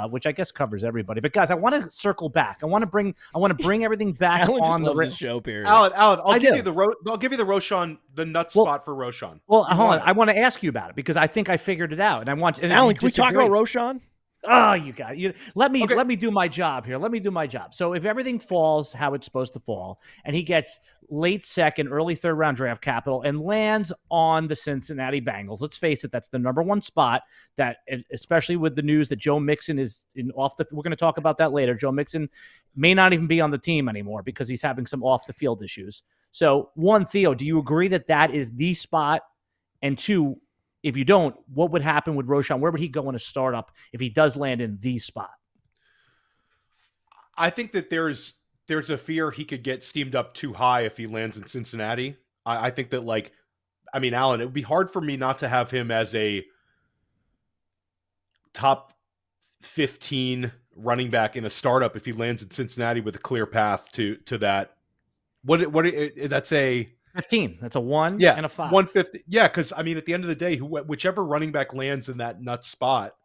which I guess covers everybody. But guys, I want to circle back. I want to bring everything back Alan on just loves the show. Period. Alan, I'll give you the Roschon, the nut spot for Roschon. Well, hold on. I want to ask you about it because I think I figured it out, and I want. And Alan, can we talk about Roschon? Oh, you got you. Let me do my job here. Let me do my job. So if everything falls how it's supposed to fall, and he gets late second, early third round draft capital and lands on the Cincinnati Bengals, let's face it, that's the number one spot. That, especially with the news that Joe Mixon is off the. We're going to talk about that later. Joe Mixon may not even be on the team anymore because he's having some off the field issues. So one, Theo, do you agree that is the spot? And two, if you don't, what would happen with Roschon? Where would he go in a startup if he does land in the spot? I think that there's a fear he could get steamed up too high if he lands in Cincinnati. I think that, Alan, it would be hard for me not to have him as a top 15 running back in a startup if he lands in Cincinnati with a clear path to that. That's a 15. That's a 1 and a 5. 150. Yeah, because at the end of the day, whichever running back lands in that nut spot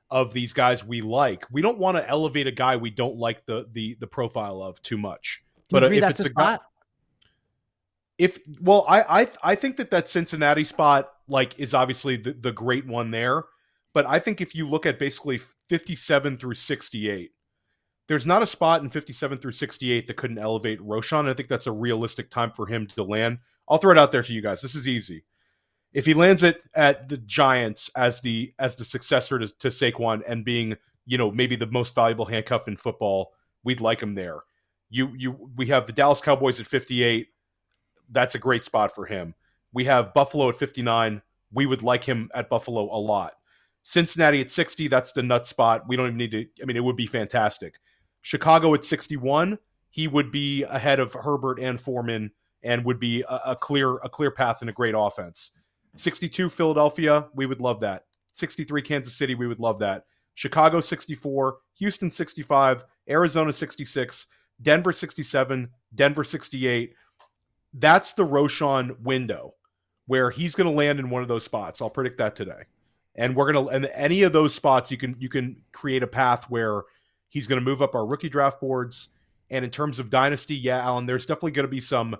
of these guys we like, we don't want to elevate a guy we don't like the profile of too much. Do you agree that's a spot? I think that Cincinnati spot is obviously the great one there, but I think if you look at basically 57 through 68. There's not a spot in 57 through 68 that couldn't elevate Roschon. I think that's a realistic time for him to land. I'll throw it out there to you guys. This is easy. If he lands at the Giants as the successor to Saquon and being, maybe the most valuable handcuff in football, we'd like him there. We have the Dallas Cowboys at 58. That's a great spot for him. We have Buffalo at 59. We would like him at Buffalo a lot. Cincinnati at 60. That's the nut spot. We don't even need to. It would be fantastic. Chicago at 61, he would be ahead of Herbert and Foreman and would be a clear path and a great offense. 62, Philadelphia, we would love that. 63, Kansas City, we would love that. Chicago 64, Houston 65, Arizona 66, Denver 67, Denver 68. That's the Roschon window where he's going to land in one of those spots. I'll predict that today. And and any of those spots you can create a path where he's going to move up our rookie draft boards. And in terms of Dynasty, yeah, Alan, there's definitely going to be some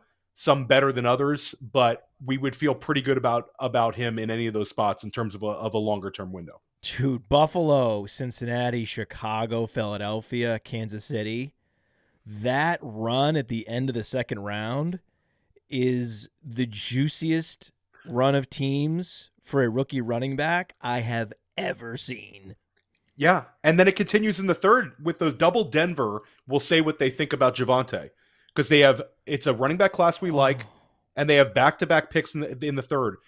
better than others, but we would feel pretty good about him in any of those spots in terms of a longer term window. Dude, Buffalo, Cincinnati, Chicago, Philadelphia, Kansas City. That run at the end of the second round is the juiciest run of teams for a rookie running back I have ever seen. Yeah, and then it continues in the third with the double Denver will say what they think about Javonte because it's a running back class we like, and they have back-to-back picks in the third.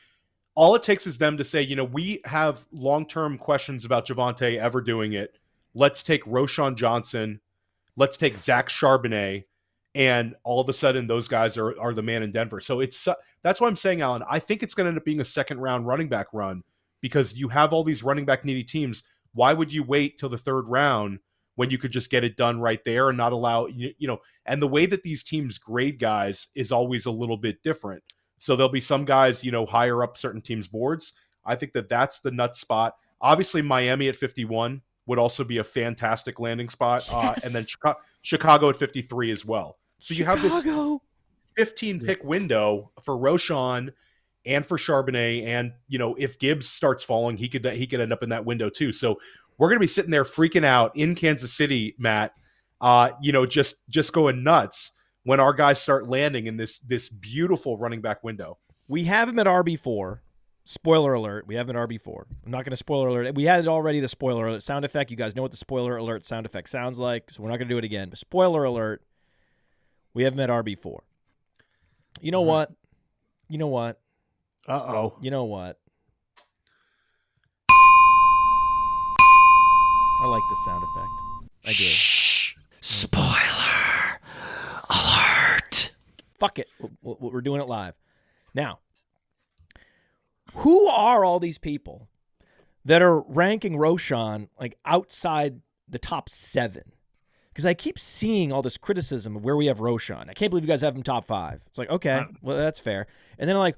All it takes is them to say, we have long-term questions about Javonte ever doing it. Let's take Roschon Johnson. Let's take Zach Charbonnet. And all of a sudden, those guys are the man in Denver. So that's why I'm saying, Alan, I think it's going to end up being a second-round running back run because you have all these running back needy teams. Why would you wait till the third round when you could just get it done right there and not allow, and the way that these teams grade guys is always a little bit different. So there'll be some guys, higher up certain teams' boards. I think that's the nut spot. Obviously, Miami at 51 would also be a fantastic landing spot. Yes. And then Chicago at 53 as well. So you have this 15 pick window for Roschon and for Charbonnet, and if Gibbs starts falling, he could end up in that window too. So we're going to be sitting there freaking out in Kansas City, Matt. Just going nuts when our guys start landing in this beautiful running back window. We have him at RB4. Spoiler alert. We have him at RB4. I'm not going to spoiler alert. We had already the spoiler alert sound effect. You guys know what the spoiler alert sound effect sounds like, so we're not going to do it again. But spoiler alert. We have him at RB4. You know what? Uh-oh. You know what? I like the sound effect. I do. Spoiler alert. Fuck it. We're doing it live. Now, who are all these people that are ranking Roschon like outside the top 7? Because I keep seeing all this criticism of where we have Roschon. I can't believe you guys have him top 5. It's like, okay, well, that's fair. And then like,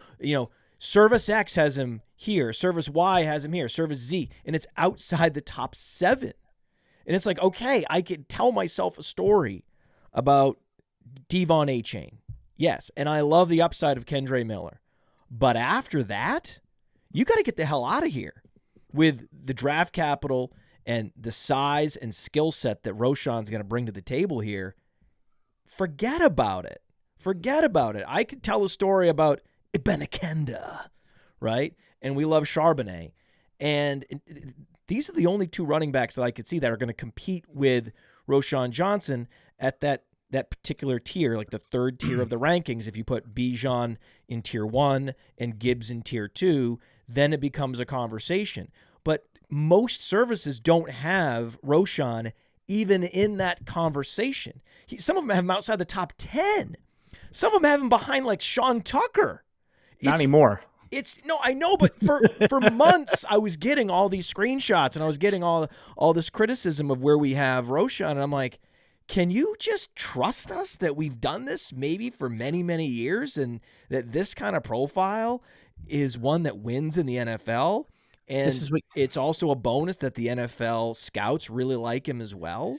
Service X has him here. Service Y has him here. Service Z. And it's outside the top 7. And it's like, okay, I can tell myself a story about Devon A-Chain. Yes, and I love the upside of Kendre Miller. But after that, you got to get the hell out of here with the draft capital and the size and skill set that Roschon's going to bring to the table here. Forget about it. Forget about it. I could tell a story about Ibenekenda, right? And we love Charbonnet. And these are the only 2 running backs that I could see that are going to compete with Roschon Johnson at that particular tier, like the 3rd tier of the rankings. If you put Bijan in tier 1 and Gibbs in tier 2, then it becomes a conversation. But most services don't have Roschon even in that conversation. Some of them have him outside the top 10. Some of them have him behind like Sean Tucker. Not anymore. I know, but for months I was getting all these screenshots and I was getting all this criticism of where we have Roschon, and I'm like, can you just trust us that we've done this maybe for many, many years, and that this kind of profile is one that wins in the NFL? And it's also a bonus that the NFL scouts really like him as well.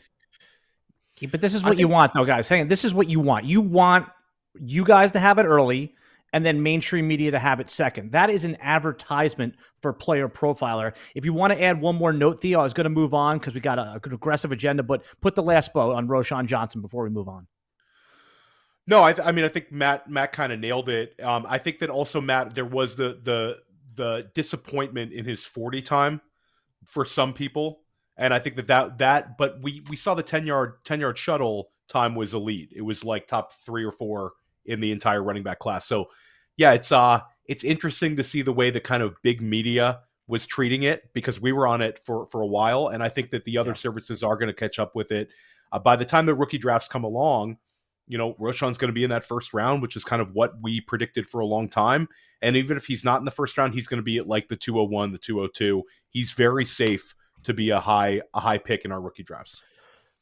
Yeah, but this is what you want, though, guys. Hang on. This is what you want. You want you guys to have it early and then mainstream media to have it second. That is an advertisement for Player Profiler. If you want to add one more note, Theo, I was going to move on because we got an aggressive agenda, but put the last bow on Roschon Johnson before we move on. No, I think Matt kind of nailed it. I think that also, Matt, there was the disappointment in his 40 time for some people, and I think that but we saw the 10-yard shuttle time was elite. It was like top 3 or 4 in the entire running back class. So yeah, it's interesting to see the way the kind of big media was treating it, because we were on it for a while, and I think that the other services are going to catch up with it. By the time the rookie drafts come along, Roschon's going to be in that first round, which is kind of what we predicted for a long time. And even if he's not in the first round, he's going to be at like the 201, the 202. He's very safe to be a high pick in our rookie drafts.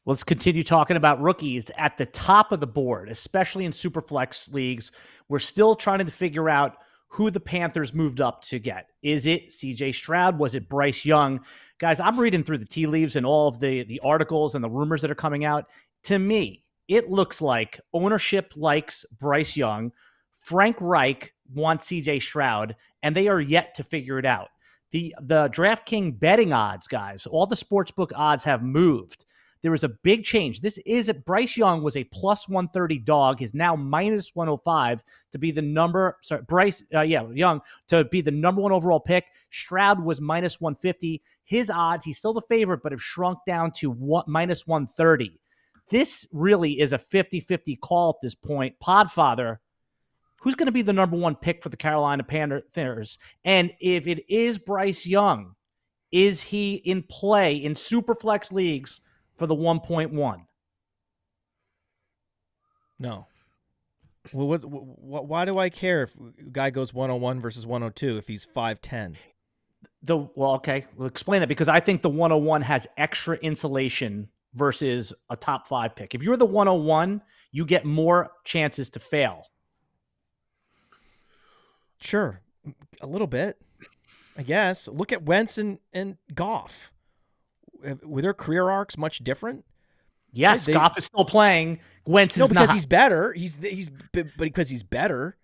Let's continue talking about rookies at the top of the board, especially in Superflex leagues. We're still trying to figure out who the Panthers moved up to get. Is it CJ Stroud? Was it Bryce Young? Guys, I'm reading through the tea leaves and all of the articles and the rumors that are coming out. To me, it looks like ownership likes Bryce Young. Frank Reich wants CJ Stroud, and they are yet to figure it out. The DraftKings betting odds, guys, all the sportsbook odds have moved. There was a big change. Bryce Young was a plus 130 dog, is now minus 105 to be the Young to be the number 1 overall pick. Stroud was minus 150. His odds, he's still the favorite, but have shrunk down to minus 130. This really is a 50-50 call at this point. Podfather, who's going to be the number 1 pick for the Carolina Panthers? And if it is Bryce Young, is he in play in Superflex leagues for the 1.1? No. Well, why do I care if a guy goes 101 versus 102 if he's 5'10"? Okay. We'll explain that, because I think the 101 has extra insulation versus a top 5 pick. If you're the 101, you get more chances to fail. Sure. A little bit, I guess. Look at Wentz and Goff. Were their career arcs much different? Yes, Goff is still playing. Wentz is not. No, because he's better. Because he's better.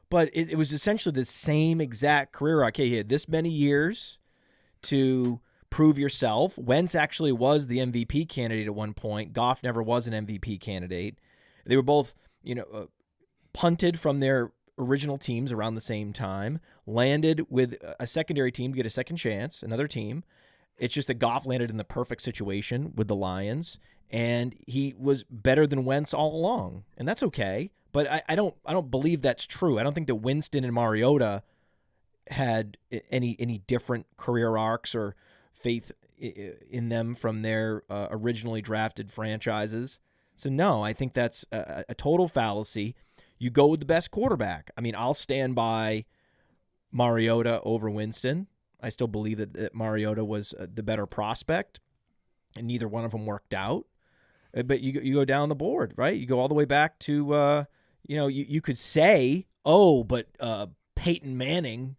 But it was essentially the same exact career arc. Okay, he had this many years to prove yourself. Wentz actually was the MVP candidate at one point. Goff never was an MVP candidate. They were both, punted from their original teams around the same time, landed with a secondary team to get a second chance, another team. It's just that Goff landed in the perfect situation with the Lions, and he was better than Wentz all along, and that's okay. But I don't believe that's true. I don't think that Winston and Mariota had any different career arcs or faith in them from their originally drafted franchises. So no, I think that's a total fallacy. You go with the best quarterback. I mean, I'll stand by Mariota over Winston. I still believe that Mariota was the better prospect, and neither one of them worked out. But you go down the board, right? You go all the way back to, you could say, but Peyton Manning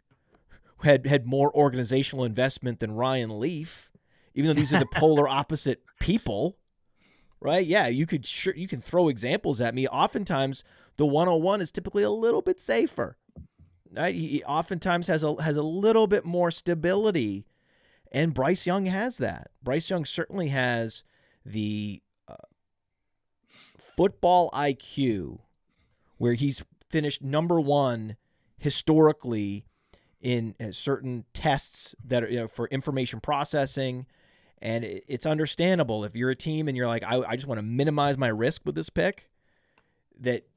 had more organizational investment than Ryan Leaf, even though these are the polar opposite people, right? Yeah, you can throw examples at me. Oftentimes, the 101 is typically a little bit safer, right? He oftentimes has a little bit more stability, and Bryce Young has that. Bryce Young certainly has the football IQ where he's finished number one historically in certain tests that are for information processing. And it's understandable if you're a team and you're like, I just want to minimize my risk with this pick, that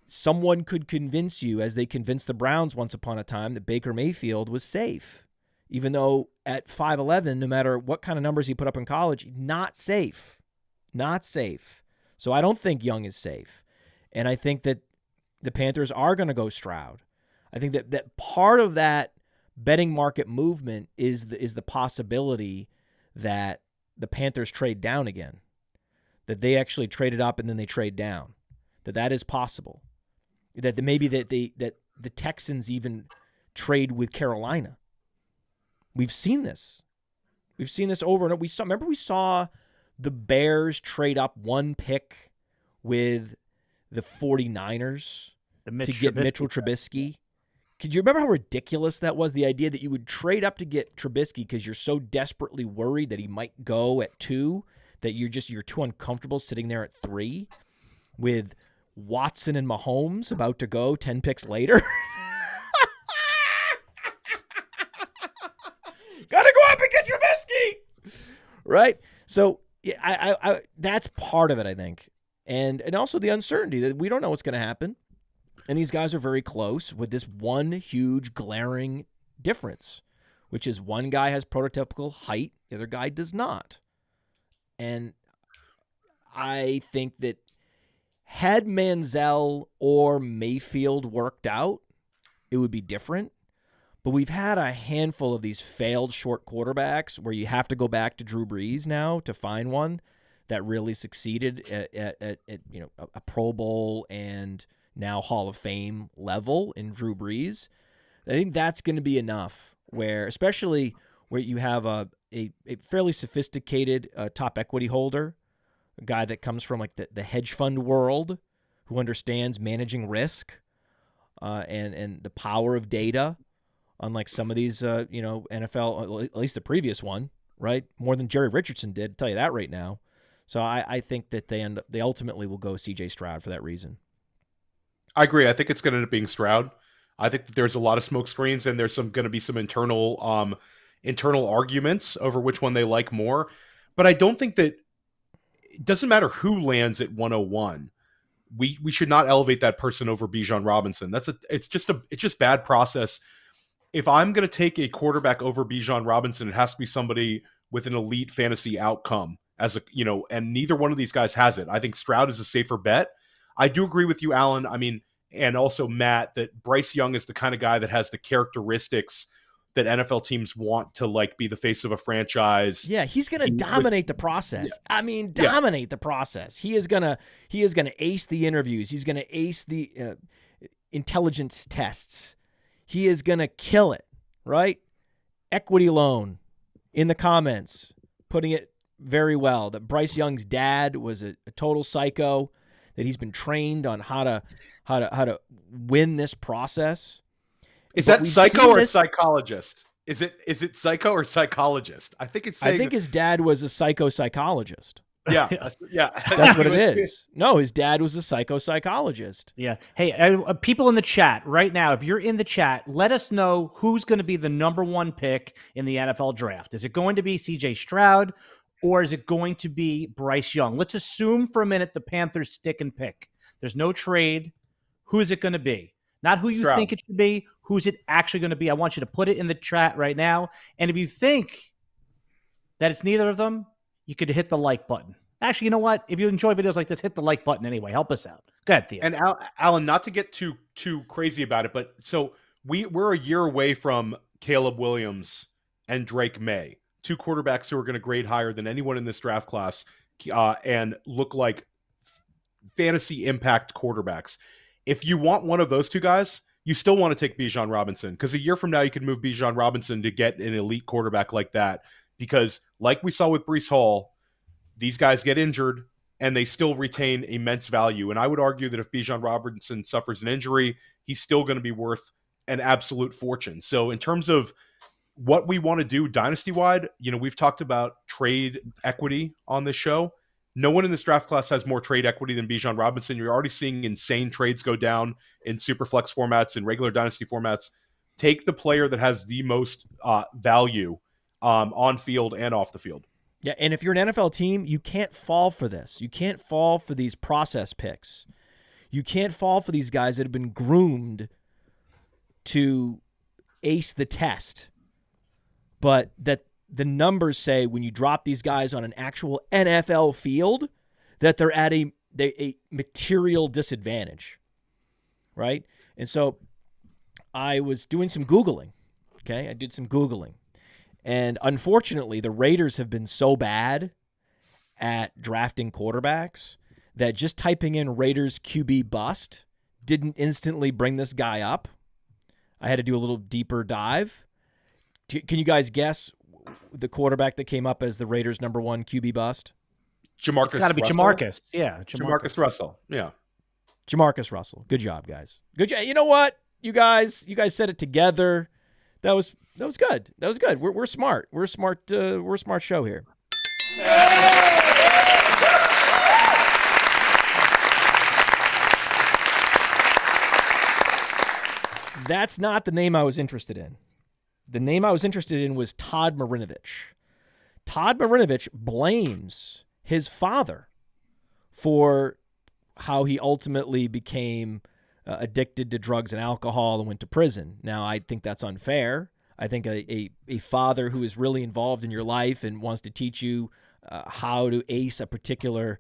someone could convince you, as they convinced the Browns once upon a time, that Baker Mayfield was safe, even though at 5'11", no matter what kind of numbers he put up in college, not safe. So I don't think Young is safe. And I think that the Panthers are going to go Stroud. I think that part of that betting market movement is the possibility that the Panthers trade down again, that they actually traded up and then they trade down, that is possible, that maybe that the Texans even trade with Carolina. We've seen this over and over. We saw the Bears trade up one pick with the 49ers to get Mitchell Trubisky. Could you remember how ridiculous that was? The idea that you would trade up to get Trubisky because you're so desperately worried that he might go at 2 that you're too uncomfortable sitting there at 3 with Watson and Mahomes about to go 10 picks later. Gotta go up and get Trubisky, right? So yeah, I that's part of it, I think, and also the uncertainty that we don't know what's going to happen. And these guys are very close with this one huge glaring difference, which is one guy has prototypical height, the other guy does not. And I think that had Manziel or Mayfield worked out, it would be different. But we've had a handful of these failed short quarterbacks where you have to go back to Drew Brees now to find one that really succeeded at a Pro Bowl and now Hall of Fame level in Drew Brees. I think that's going to be enough, especially where you have a fairly sophisticated top equity holder, a guy that comes from like the hedge fund world, who understands managing risk and the power of data, unlike some of these NFL, at least the previous one, right? More than Jerry Richardson did, I'll tell you that right now. So I think that they ultimately will go C.J. Stroud for that reason. I agree. I think it's going to end up being Stroud. I think that there's a lot of smoke screens, and there's going to be some internal arguments over which one they like more. But I don't think that it doesn't matter who lands at 101. We should not elevate that person over Bijan Robinson. It's just bad process. If I'm going to take a quarterback over Bijan Robinson, it has to be somebody with an elite fantasy outcome and neither one of these guys has it. I think Stroud is a safer bet. I do agree with you, Alan. I mean, and also Matt, that Bryce Young is the kind of guy that has the characteristics that NFL teams want to be the face of a franchise. Yeah, he's going to dominate the process. Yeah. I mean, dominate the process. He is going to ace the interviews. He's going to ace the intelligence tests. He is going to kill it, right? Equity loan in the comments, putting it very well, that Bryce Young's dad was a total psycho, that he's been trained on how to win this process. Is that psycho or psychologist? Is it psycho or psychologist? I think his dad was a psychologist. Yeah, that's what it is. No, his dad was a psychologist. Yeah. Hey, people in the chat right now, if you're in the chat, let us know who's going to be the number 1 pick in the NFL draft. Is it going to be C.J. Stroud, or is it going to be Bryce Young? Let's assume for a minute the Panthers stick and pick. There's no trade. Who is it going to be? Not who you Stroud. think it should be. Who's it actually going to be? I want you to put it in the chat right now. And if you think that it's neither of them, you could hit the like button. Actually, you know what? If you enjoy videos like this, hit the like button anyway. Help us out. Go ahead, Theo. And Alan, not to get too crazy about it, but so we're a year away from Caleb Williams and Drake May, two quarterbacks who are going to grade higher than anyone in this draft class and look like fantasy impact quarterbacks. If you want one of those two guys, you still want to take Bijan Robinson, because a year from now you can move Bijan Robinson to get an elite quarterback like that, because like we saw with Breece Hall, these guys get injured and they still retain immense value. And I would argue that if Bijan Robinson suffers an injury, he's still going to be worth an absolute fortune. So in terms of what we want to do dynasty-wide, we've talked about trade equity on this show. No one in this draft class has more trade equity than Bijan Robinson. You're already seeing insane trades go down in Superflex formats and regular dynasty formats. Take the player that has the most value on field and off the field. Yeah, and if you're an NFL team, you can't fall for this. You can't fall for these process picks. You can't fall for these guys that have been groomed to ace the test, but that the numbers say when you drop these guys on an actual NFL field that they're at a material disadvantage, right? And so I was doing some Googling, okay? I did some Googling. And unfortunately, the Raiders have been so bad at drafting quarterbacks that just typing in Raiders QB bust didn't instantly bring this guy up. I had to do a little deeper dive. Can you guys guess the quarterback that came up as the Raiders' number 1 QB bust? Jamarcus. It's got to be Russell. Jamarcus. Yeah, Jamarcus Russell. Yeah. Jamarcus Russell. Good job, guys. Good job. You know what? You guys said it together. That was good. That was good. We're smart. We're a smart show here. That's not the name I was interested in. The name I was interested in was Todd Marinovich. Todd Marinovich blames his father for how he ultimately became addicted to drugs and alcohol and went to prison. Now, I think that's unfair. I think a father who is really involved in your life and wants to teach you how to ace a particular,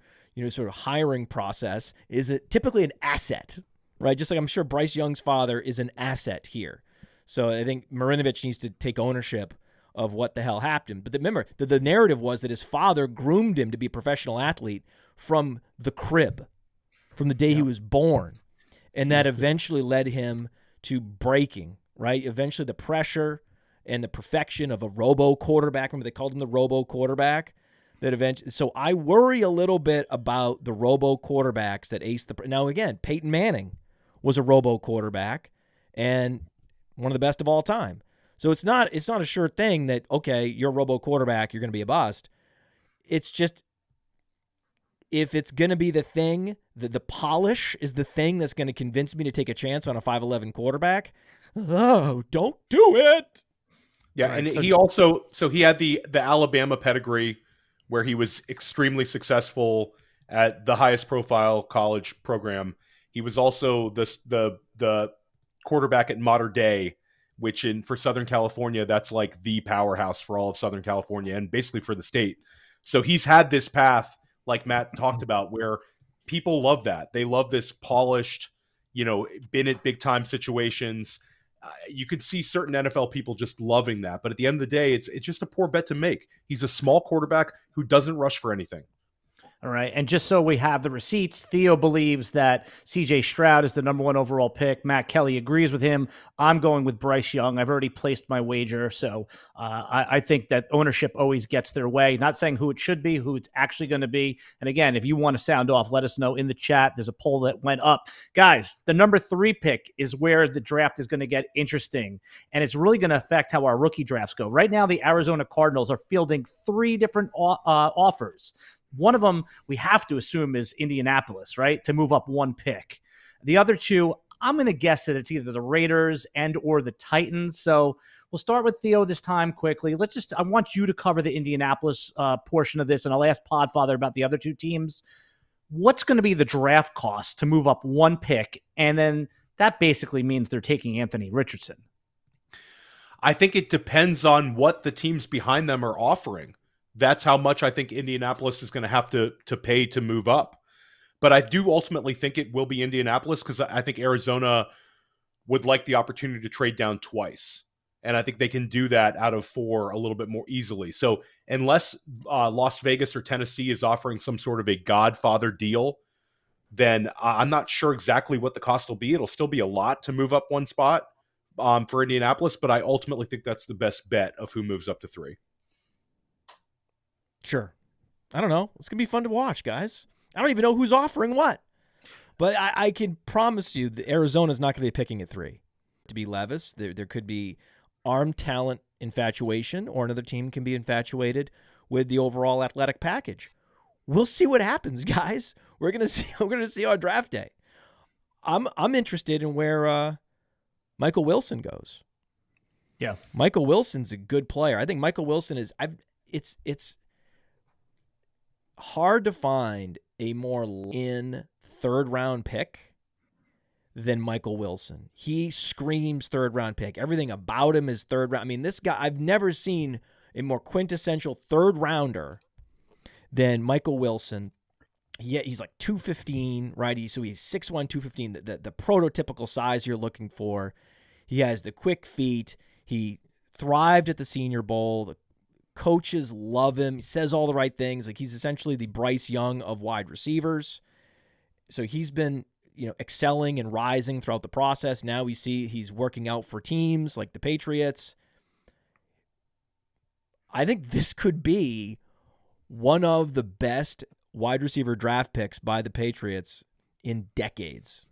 sort of hiring process is typically an asset, right? Just like I'm sure Bryce Young's father is an asset here. So I think Marinovich needs to take ownership of what the hell happened. But remember, the narrative was that his father groomed him to be a professional athlete from the crib, from the day he was born. And that eventually led him to breaking, right? Eventually the pressure and the perfection of a robo quarterback. Remember, they called him the robo quarterback. So I worry a little bit about the robo quarterbacks that ace the. Now, again, Peyton Manning was a robo quarterback and one of the best of all time. So it's not a sure thing that, okay, you're a robo quarterback, you're going to be a bust. It's just, if it's going to be the thing, the polish is the thing that's going to convince me to take a chance on a 5'11 quarterback, don't do it. Yeah, right. And he had the Alabama pedigree where he was extremely successful at the highest profile college program. He was also the quarterback at Mater Dei, which for Southern California, that's like the powerhouse for all of Southern California and basically for the state. So he's had this path, like Matt talked about, where people love that. They love this polished, been at big time situations. You could see certain NFL people just loving that. But at the end of the day, it's just a poor bet to make. He's a small quarterback who doesn't rush for anything. All right. And just so we have the receipts, Theo believes that CJ Stroud is the number 1 overall pick. Matt Kelly agrees with him. I'm going with Bryce Young. I've already placed my wager. So I think that ownership always gets their way. Not saying who it should be, who it's actually going to be. And again, if you want to sound off, let us know in the chat. There's a poll that went up. Guys, the number 3 pick is where the draft is going to get interesting. And it's really going to affect how our rookie drafts go. Right now, the Arizona Cardinals are fielding 3 different offers. One of them we have to assume is Indianapolis, right, to move up 1 pick. The other 2, I'm going to guess that it's either the Raiders and or the Titans. So we'll start with Theo this time quickly. I want you to cover the Indianapolis portion of this, and I'll ask Podfather about the other 2 teams. What's going to be the draft cost to move up 1 pick? And then that basically means they're taking Anthony Richardson. I think it depends on what the teams behind them are offering. That's how much I think Indianapolis is going to have to pay to move up. But I do ultimately think it will be Indianapolis because I think Arizona would like the opportunity to trade down twice. And I think they can do that out of 4 a little bit more easily. So unless Las Vegas or Tennessee is offering some sort of a Godfather deal, then I'm not sure exactly what the cost will be. It'll still be a lot to move up one spot for Indianapolis, but I ultimately think that's the best bet of who moves up to 3. Sure. I don't know. It's going to be fun to watch, guys. I don't even know who's offering what. But I can promise you that Arizona's not going to be picking at 3. To be Levis, there could be arm talent infatuation, or another team can be infatuated with the overall athletic package. We'll see what happens, guys. We're going to see on draft day. I'm interested in where Michael Wilson goes. Yeah. Michael Wilson's a good player. I think Michael Wilson is it's hard to find a more in third-round pick than Michael Wilson. He screams third-round pick. Everything about him is third round. I mean, this guy, I've never seen a more quintessential third-rounder than Michael Wilson. He's like 215, right? So he's 6'1", 215, the prototypical size you're looking for. He has the quick feet. He thrived at the Senior Bowl. The coaches love him. He says all the right things. Like, he's essentially the Bryce Young of wide receivers. So he's been, excelling and rising throughout the process. Now we see he's working out for teams like the Patriots. I think this could be one of the best wide receiver draft picks by the Patriots in decades.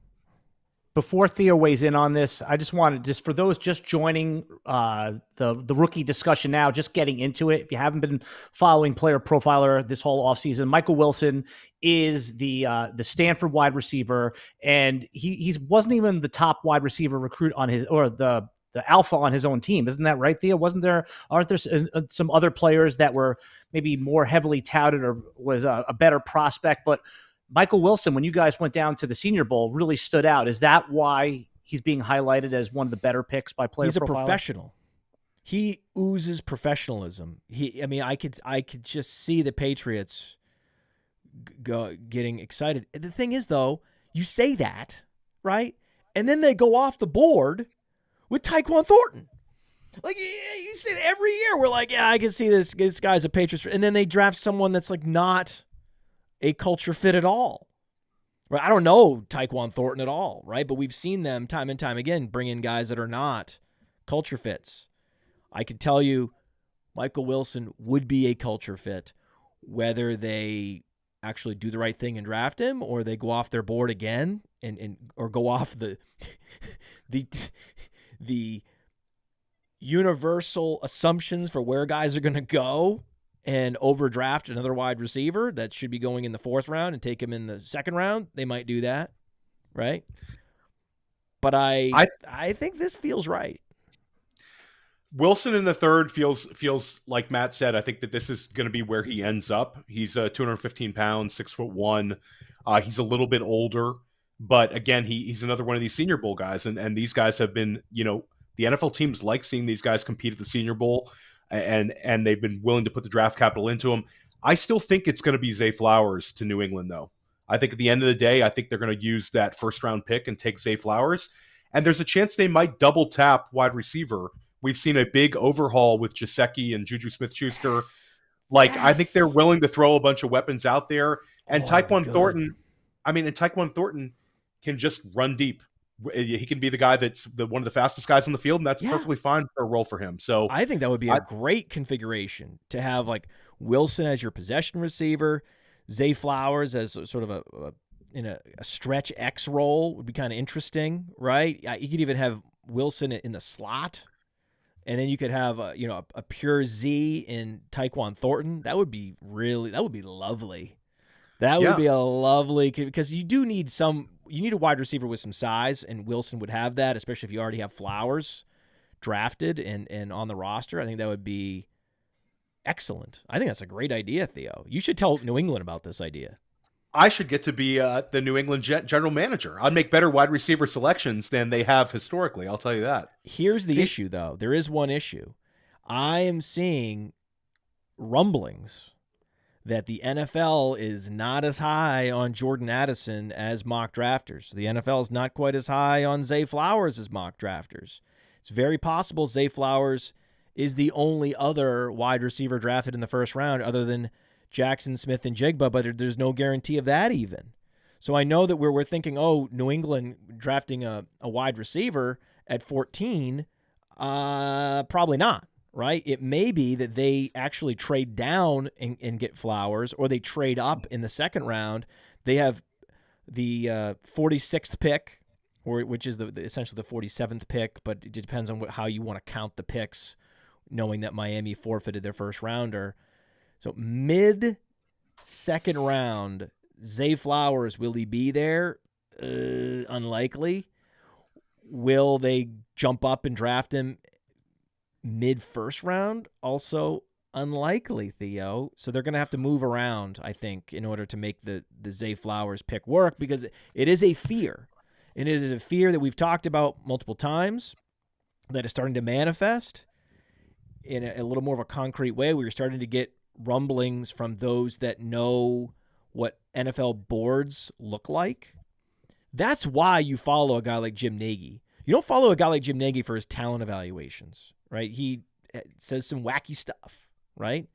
Before Theo weighs in on this, I just wanted, for those just joining the rookie discussion now, just getting into it. If you haven't been following Player Profiler this whole offseason, Michael Wilson is the Stanford wide receiver, and he wasn't even the top wide receiver recruit on his, or the alpha on his own team. Isn't that right, Theo? Aren't there some other players that were maybe more heavily touted or was a better prospect? But Michael Wilson, when you guys went down to the Senior Bowl, really stood out. Is that why he's being highlighted as one of the better picks by Player Profiler? He's a professional. He oozes professionalism. I could just see the Patriots getting excited. The thing is, though, you say that, right? And then they go off the board with Tyquan Thornton. Like, you say that every year. We're like, yeah, I can see this guy's a Patriots. And then they draft someone that's like not a culture fit at all. Right? I don't know Tyquan Thornton at all, right? But we've seen them time and time again bring in guys that are not culture fits. I can tell you Michael Wilson would be a culture fit, whether they actually do the right thing and draft him, or they go off their board again or go off the universal assumptions for where guys are going to go and overdraft another wide receiver that should be going in the 4th round and take him in the 2nd round. They might do that, right? But I think this feels right. Wilson in the 3rd feels like Matt said. I think that this is going to be where he ends up. He's 215 pounds, 6'1". He's a little bit older, but again, he's another one of these Senior Bowl guys, and these guys have been, the NFL teams like seeing these guys compete at the Senior Bowl. And they've been willing to put the draft capital into him. I still think it's going to be Zay Flowers to New England, though. I think at the end of the day, I think they're going to use that 1st-round pick and take Zay Flowers. And there's a chance they might double tap wide receiver. We've seen a big overhaul with Gesicki and Juju Smith-Schuster. Yes. I think they're willing to throw a bunch of weapons out there. And Tyquan Thornton can just run deep. He can be the guy that's one of the fastest guys on the field, and that's perfectly fine for a role for him. So I think that would be a great configuration to have, like, Wilson as your possession receiver, Zay Flowers as sort of a stretch X role would be kind of interesting, right? You could even have Wilson in the slot, and then you could have a pure Z in Tyquan Thornton. That would be lovely. That would be a lovely, because you need a wide receiver with some size, and Wilson would have that, especially if you already have Flowers drafted and on the roster. I think that would be excellent. I think that's a great idea, Theo. You should tell New England about this idea. I should get to be the New England general manager. I'd make better wide receiver selections than they have historically. I'll tell you that. Here's the issue, though. There is one issue. I am seeing rumblings that the NFL is not as high on Jordan Addison as mock drafters. The NFL is not quite as high on Zay Flowers as mock drafters. It's very possible Zay Flowers is the only other wide receiver drafted in the first round other than Jackson, Smith, and Jigba, but there's no guarantee of that even. So I know that we're thinking, oh, New England drafting a wide receiver at 14, probably not, right? It may be that they actually trade down and get Flowers, or they trade up in the second round. They have the 46th pick, which is essentially the 47th pick, but it depends on how you want to count the picks, knowing that Miami forfeited their first rounder. So mid-second round, Zay Flowers, will he be there? Unlikely. Will they jump up and draft him mid-first round? Also unlikely, Theo. So they're going to have to move around, I think, in order to make the Zay Flowers pick work, because it is a fear. And it is a fear that we've talked about multiple times that is starting to manifest in a little more of a concrete way. We were starting to get rumblings from those that know what NFL boards look like. That's why you follow a guy like Jim Nagy. You don't follow a guy like Jim Nagy for his talent evaluations, right? He says some wacky stuff, right?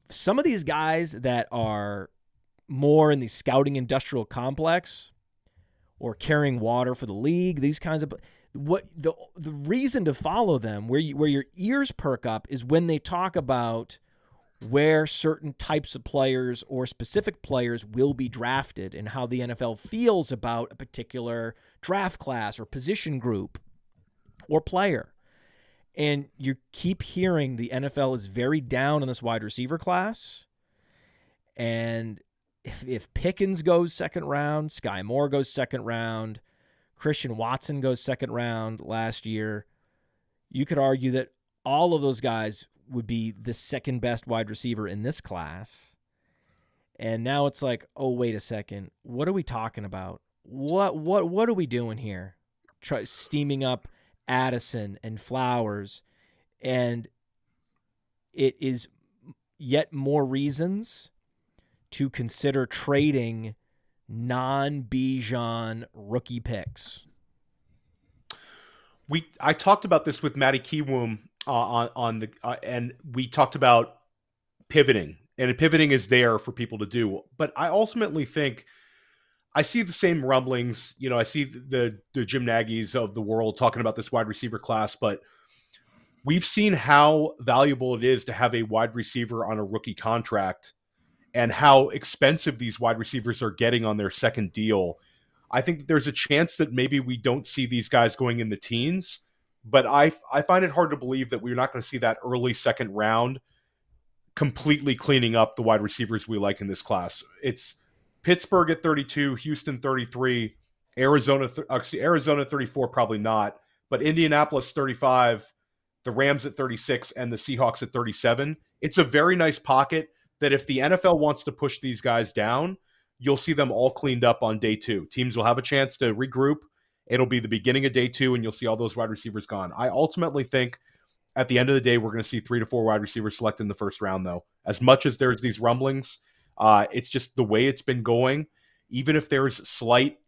Some of these guys that are more in the scouting industrial complex or carrying water for the league, these kinds of the reason to follow them, where your ears perk up, is when they talk about where certain types of players or specific players will be drafted and how the NFL feels about a particular draft class or position group or player. And you keep hearing the NFL is very down on this wide receiver class. And if Pickens goes second round, Sky Moore goes second round, Christian Watson goes second round last year, you could argue that all of those guys would be the second best wide receiver in this class. And now it's like, oh, wait a second. What are we talking about? What are we doing here? Steaming up Addison and Flowers. And it is yet more reasons to consider trading non-Bijan rookie picks. I talked about this with Matty Kiwoom and we talked about pivoting, and pivoting is there for people to do. But I ultimately think I see the same rumblings. You know, I see the Jim Nagy's of the world talking about this wide receiver class, but we've seen how valuable it is to have a wide receiver on a rookie contract and how expensive these wide receivers are getting on their second deal. I think that there's a chance that maybe we don't see these guys going in the teens, but I find it hard to believe that we're not going to see that early second round completely cleaning up the wide receivers we like in this class. It's Pittsburgh at 32, Houston 33, Arizona 34, probably not, but Indianapolis 35, the Rams at 36, and the Seahawks at 37. It's a very nice pocket that if the NFL wants to push these guys down, you'll see them all cleaned up on day two. Teams will have a chance to regroup. It'll be the beginning of day two, and you'll see all those wide receivers gone. I ultimately think at the end of the day, we're going to see 3 to 4 wide receivers selected in the first round, though. As much as there's these rumblings, it's just the way it's been going. Even if there's slight,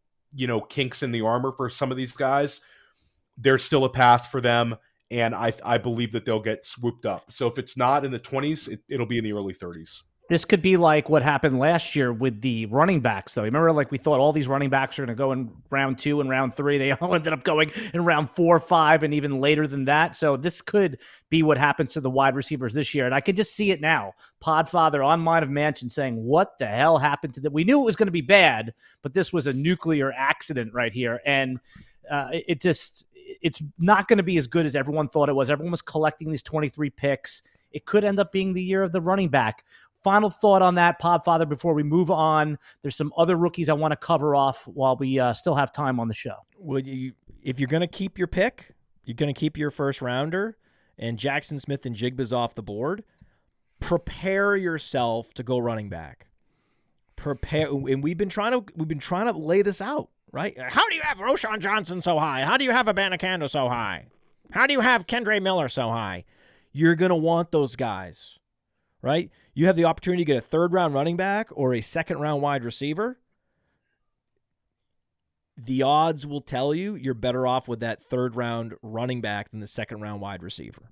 kinks in the armor for some of these guys, there's still a path for them, and I believe that they'll get swooped up. So if it's not in the 20s, it'll be in the early 30s. This could be like what happened last year with the running backs, though. Remember, we thought all these running backs are going to go in round 2 and round 3. They all ended up going in round 4, 5, and even later than that. So this could be what happens to the wide receivers this year. And I can just see it now. Podfather on Mind of Mansion saying, what the hell happened to that? We knew it was going to be bad, but this was a nuclear accident right here. And it's not going to be as good as everyone thought it was. Everyone was collecting these 23 picks. It could end up being the year of the running back. Final thought on that, Podfather, before we move on. There's some other rookies I want to cover off while we still have time on the show. Well, if you're going to keep your pick, you're going to keep your first rounder, and Jackson Smith and Jigba's off the board, prepare yourself to go running back. Prepare, and we've been trying to lay this out, right? How do you have Roschon Johnson so high? How do you have Abanikanda so high? How do you have Kendre Miller so high? You're going to want those guys. right? You have the opportunity to get a third-round running back or a second-round wide receiver. The odds will tell you you're better off with that third-round running back than the second-round wide receiver.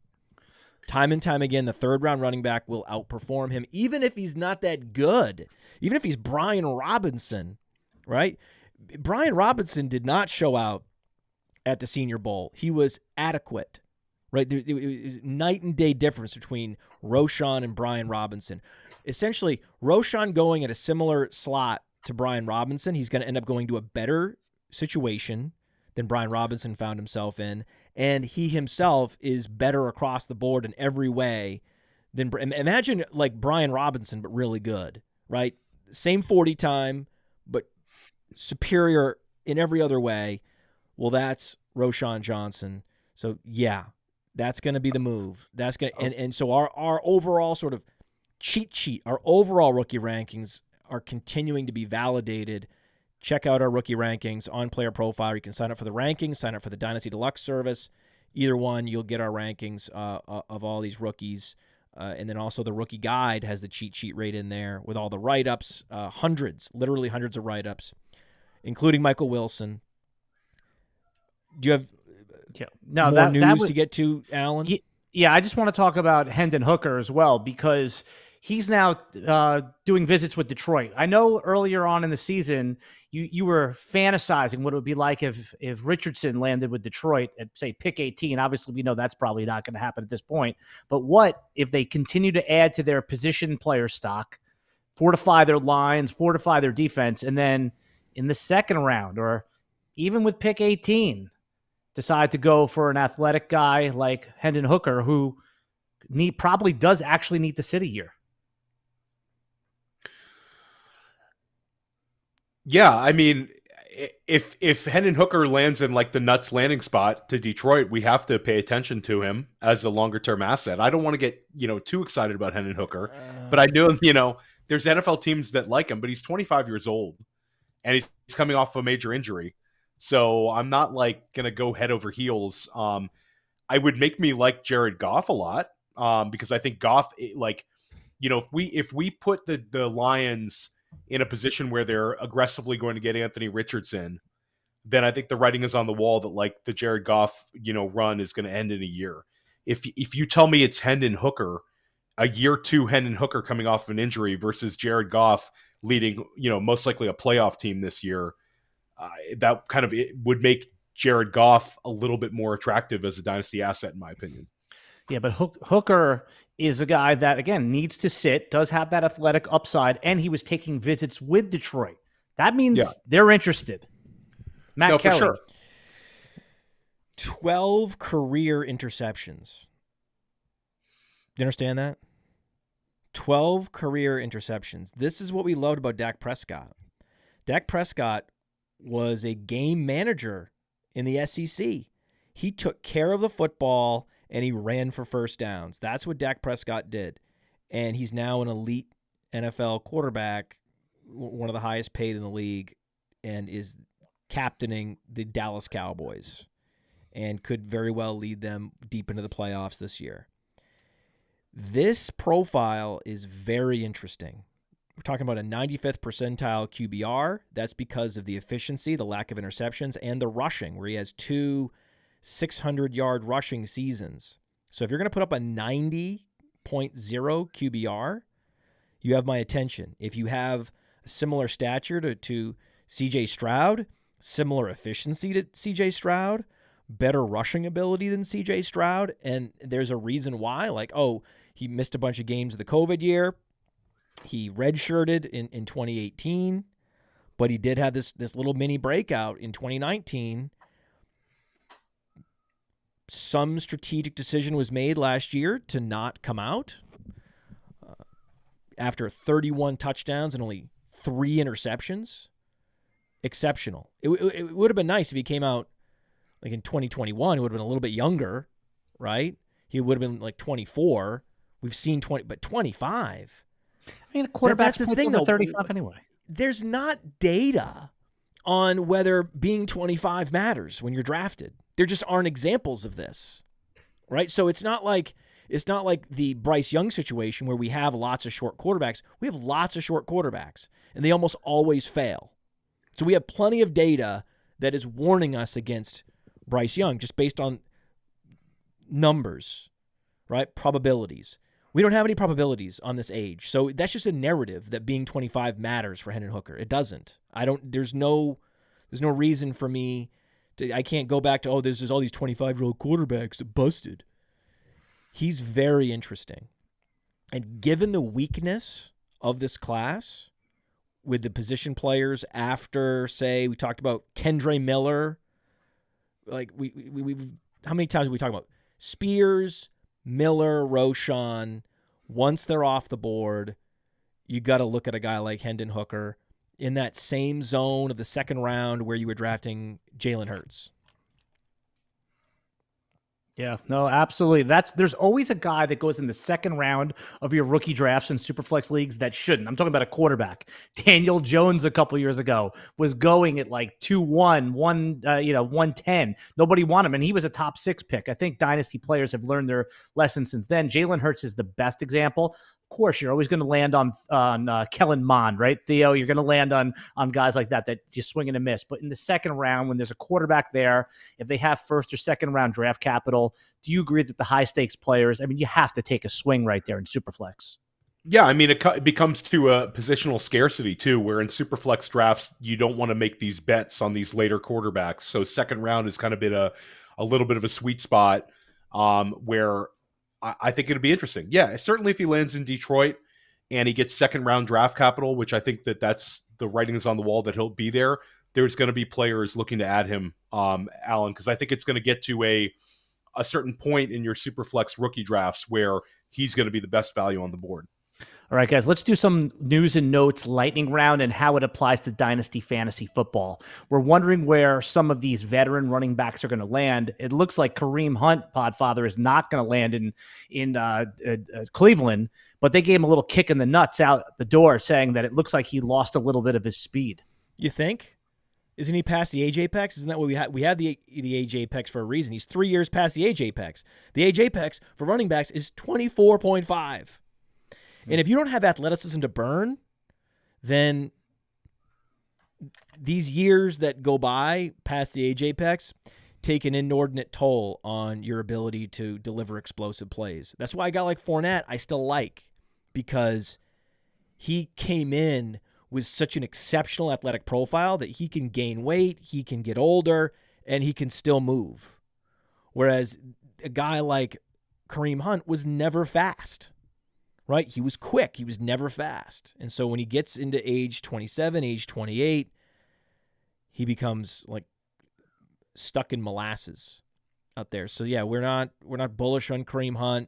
Time and time again, the third-round running back will outperform him, even if he's not that good, even if he's Brian Robinson, right? Brian Robinson did not show out at the Senior Bowl. He was adequate, right? There was night and day difference between Roschon and Brian Robinson. Essentially, Roschon going at a similar slot to Brian Robinson, he's going to end up going to a better situation than Brian Robinson found himself in, and he himself is better across the board in every way than imagine like Brian Robinson but really good, right? Same 40 time but superior in every other way. Well, that's Roschon Johnson. So yeah, that's going to be the move. That's going to and so our overall sort of cheat sheet, our overall rookie rankings are continuing to be validated. Check out our rookie rankings on PlayerProfiler. You can sign up for the rankings, sign up for the Dynasty Deluxe service. Either one, you'll get our rankings of all these rookies. And then also the rookie guide has the cheat sheet right in there with all the write-ups, literally hundreds of write-ups, including Michael Wilson. Do you have more news to get to, Alan? Yeah, I just want to talk about Hendon Hooker as well because he's now doing visits with Detroit. I know earlier on in the season, you were fantasizing what it would be like if Richardson landed with Detroit at, say, pick 18. Obviously, we know that's probably not going to happen at this point. But what if they continue to add to their position player stock, fortify their lines, fortify their defense, and then in the second round or even with pick 18, decide to go for an athletic guy like Hendon Hooker who probably does actually need to sit a year? Yeah, I mean, if Hendon Hooker lands in like the nuts landing spot to Detroit, we have to pay attention to him as a longer term asset. I don't want to get too excited about Hendon Hooker, but I know there's NFL teams that like him, but he's 25 years old and he's coming off a major injury, so I'm not like gonna go head over heels. I would make me like Jared Goff a lot because I think Goff, if we put the Lions in a position where they're aggressively going to get Anthony Richardson, then I think the writing is on the wall that like the Jared Goff, run is going to end in a year. If you tell me it's Hendon Hooker, a year two Hendon Hooker coming off of an injury versus Jared Goff leading, most likely a playoff team this year, that kind of it would make Jared Goff a little bit more attractive as a dynasty asset, in my opinion. Yeah, but Hooker is a guy that, again, needs to sit, does have that athletic upside, and he was taking visits with Detroit. That means they're interested. Matt Kelly. For sure. 12 career interceptions. You understand that? 12 career interceptions. This is what we loved about Dak Prescott. Dak Prescott was a game manager in the SEC. He took care of the football and he ran for first downs. That's what Dak Prescott did. And he's now an elite NFL quarterback, one of the highest paid in the league, and is captaining the Dallas Cowboys and could very well lead them deep into the playoffs this year. This profile is very interesting. We're talking about a 95th percentile QBR. That's because of the efficiency, the lack of interceptions, and the rushing, where he has 2 600-yard rushing seasons. So if you're going to put up a 90.0 QBR, you have my attention. If you have a similar stature to C.J. Stroud, similar efficiency to C.J. Stroud, better rushing ability than C.J. Stroud, and there's a reason why, like, he missed a bunch of games of the COVID year. He redshirted in 2018, but he did have this little mini breakout in 2019. Some strategic decision was made last year to not come out after 31 touchdowns and only 3 interceptions. Exceptional. It would have been nice if he came out like in 2021. He would have been a little bit younger, right? He would have been like 24. We've seen 20, but 25. I mean, a quarterback's the thing, though. 35 anyway. There's not data on whether being 25 matters when you're drafted. There just aren't examples of this, right? So it's not like It's not like the Bryce Young situation where we have lots of short quarterbacks. We have lots of short quarterbacks, and they almost always fail. So we have plenty of data that is warning us against Bryce Young just based on numbers, right? Probabilities. We don't have any probabilities on this age. So that's just a narrative that being 25 matters for Hendon Hooker. It doesn't. There's no reason for me to, I can't go back to, there's all these 25-year-old quarterbacks that busted. He's very interesting. And given the weakness of this class with the position players after, say, we talked about Kendre Miller, like we've how many times have we talked about Spears, Miller, Roschon? Once they're off the board, you got to look at a guy like Hendon Hooker in that same zone of the second round where you were drafting Jalen Hurts. Yeah, no, absolutely. There's always a guy that goes in the second round of your rookie drafts in Superflex leagues that shouldn't. I'm talking about a quarterback. Daniel Jones a couple years ago was going at like 2-1, 110. Nobody wanted him, and he was a top 6 pick. I think Dynasty players have learned their lesson since then. Jalen Hurts is the best example. Of course, you're always going to land on Kellen Mond, right, Theo? You're going to land on guys like that you swing and a miss. But in the second round, when there's a quarterback there, if they have first or second round draft capital, do you agree that the high stakes players, I mean, you have to take a swing right there in Superflex? Yeah, I mean, it becomes to a positional scarcity, too, where in Superflex drafts, you don't want to make these bets on these later quarterbacks. So second round has kind of been a little bit of a sweet spot where I think it'll be interesting. Yeah, certainly if he lands in Detroit and he gets second round draft capital, which I think that's the writing is on the wall that he'll be there. There's going to be players looking to add him, Alan, because I think it's going to get to a certain point in your Superflex rookie drafts where he's going to be the best value on the board. All right, guys, let's do some news and notes lightning round and how it applies to Dynasty Fantasy Football. We're wondering where some of these veteran running backs are going to land. It looks like Kareem Hunt, Podfather, is not going to land in Cleveland, but they gave him a little kick in the nuts out the door, saying that it looks like he lost a little bit of his speed. You think? Isn't he past the age apex? Isn't that what we had? We had the age apex for a reason. He's 3 years past the age apex. The age apex for running backs is 24.5. And if you don't have athleticism to burn, then these years that go by past the age apex take an inordinate toll on your ability to deliver explosive plays. That's why a guy like Fournette I still like, because he came in with such an exceptional athletic profile that he can gain weight, he can get older, and he can still move. Whereas a guy like Kareem Hunt was never fast. Right? He was quick. He was never fast. And so when he gets into age 27, age 28, he becomes like stuck in molasses out there. So yeah, we're not bullish on Kareem Hunt.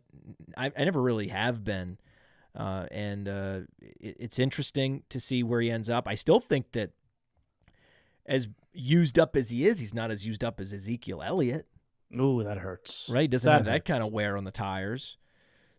I never really have been. It's interesting to see where he ends up. I still think that as used up as he is, he's not as used up as Ezekiel Elliott. Ooh, that hurts. Right? He doesn't have that kind of wear on the tires.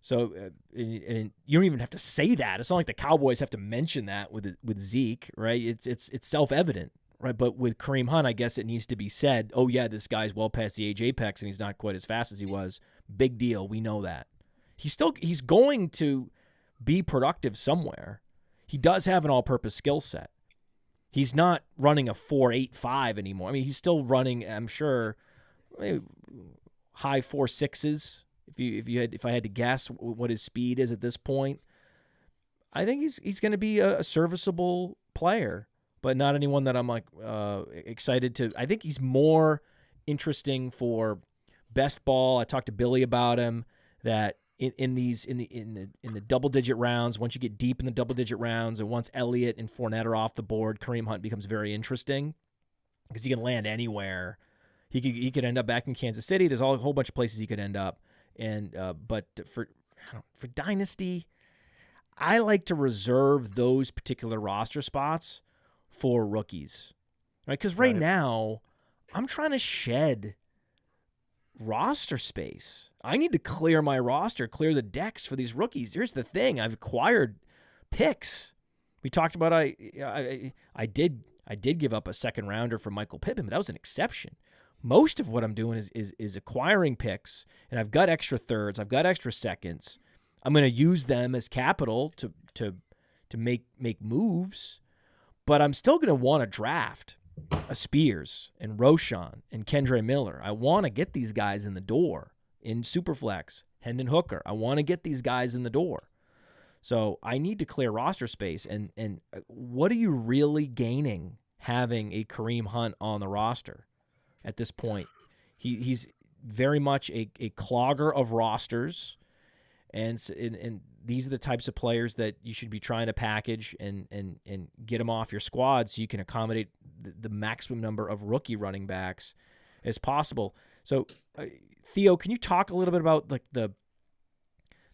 So and you don't even have to say that. It's not like the Cowboys have to mention that with Zeke, right? It's self-evident, right? But with Kareem Hunt, I guess it needs to be said, oh, yeah, this guy's well past the age apex and he's not quite as fast as he was. Big deal. We know that. He's going to be productive somewhere. He does have an all-purpose skill set. He's not running a 4.85 anymore. I mean, he's still running, I'm sure, high 4.6s. If I had to guess what his speed is at this point, I think he's going to be a serviceable player, but not anyone that I'm like excited to. I think he's more interesting for best ball. I talked to Billy about him, that in the double digit rounds, once you get deep in the double digit rounds, and once Elliott and Fournette are off the board, Kareem Hunt becomes very interesting because he can land anywhere. He could end up back in Kansas City. There's a whole bunch of places he could end up. And but for Dynasty, I like to reserve those particular roster spots for rookies, right? Because right now, I'm trying to shed roster space. I need to clear my roster, clear the decks for these rookies. Here's the thing: I've acquired picks. We talked about I did give up a second rounder for Michael Pittman, but that was an exception. Most of what I'm doing is acquiring picks, and I've got extra thirds, I've got extra seconds. I'm going to use them as capital to make moves, but I'm still going to want to draft a Spears and Roschon and Kendre Miller. I want to get these guys in the door in Superflex. Hendon Hooker. I want to get these guys in the door. So I need to clear roster space. And what are you really gaining having a Kareem Hunt on the roster at this point? He's very much a clogger of rosters. And these are the types of players that you should be trying to package and get them off your squad so you can accommodate the maximum number of rookie running backs as possible. So, Theo, can you talk a little bit about like the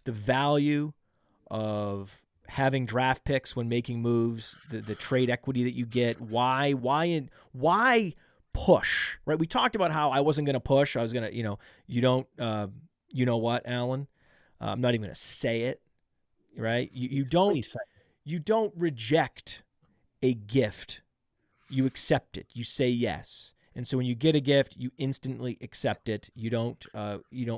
value of having draft picks when making moves, the trade equity that you get, why push, right? We talked about how I wasn't going to push. I was going to, you don't, you know what, Alan? I'm not even going to say it, right? You don't reject a gift. You accept it. You say yes. And so when you get a gift, you instantly accept it. You don't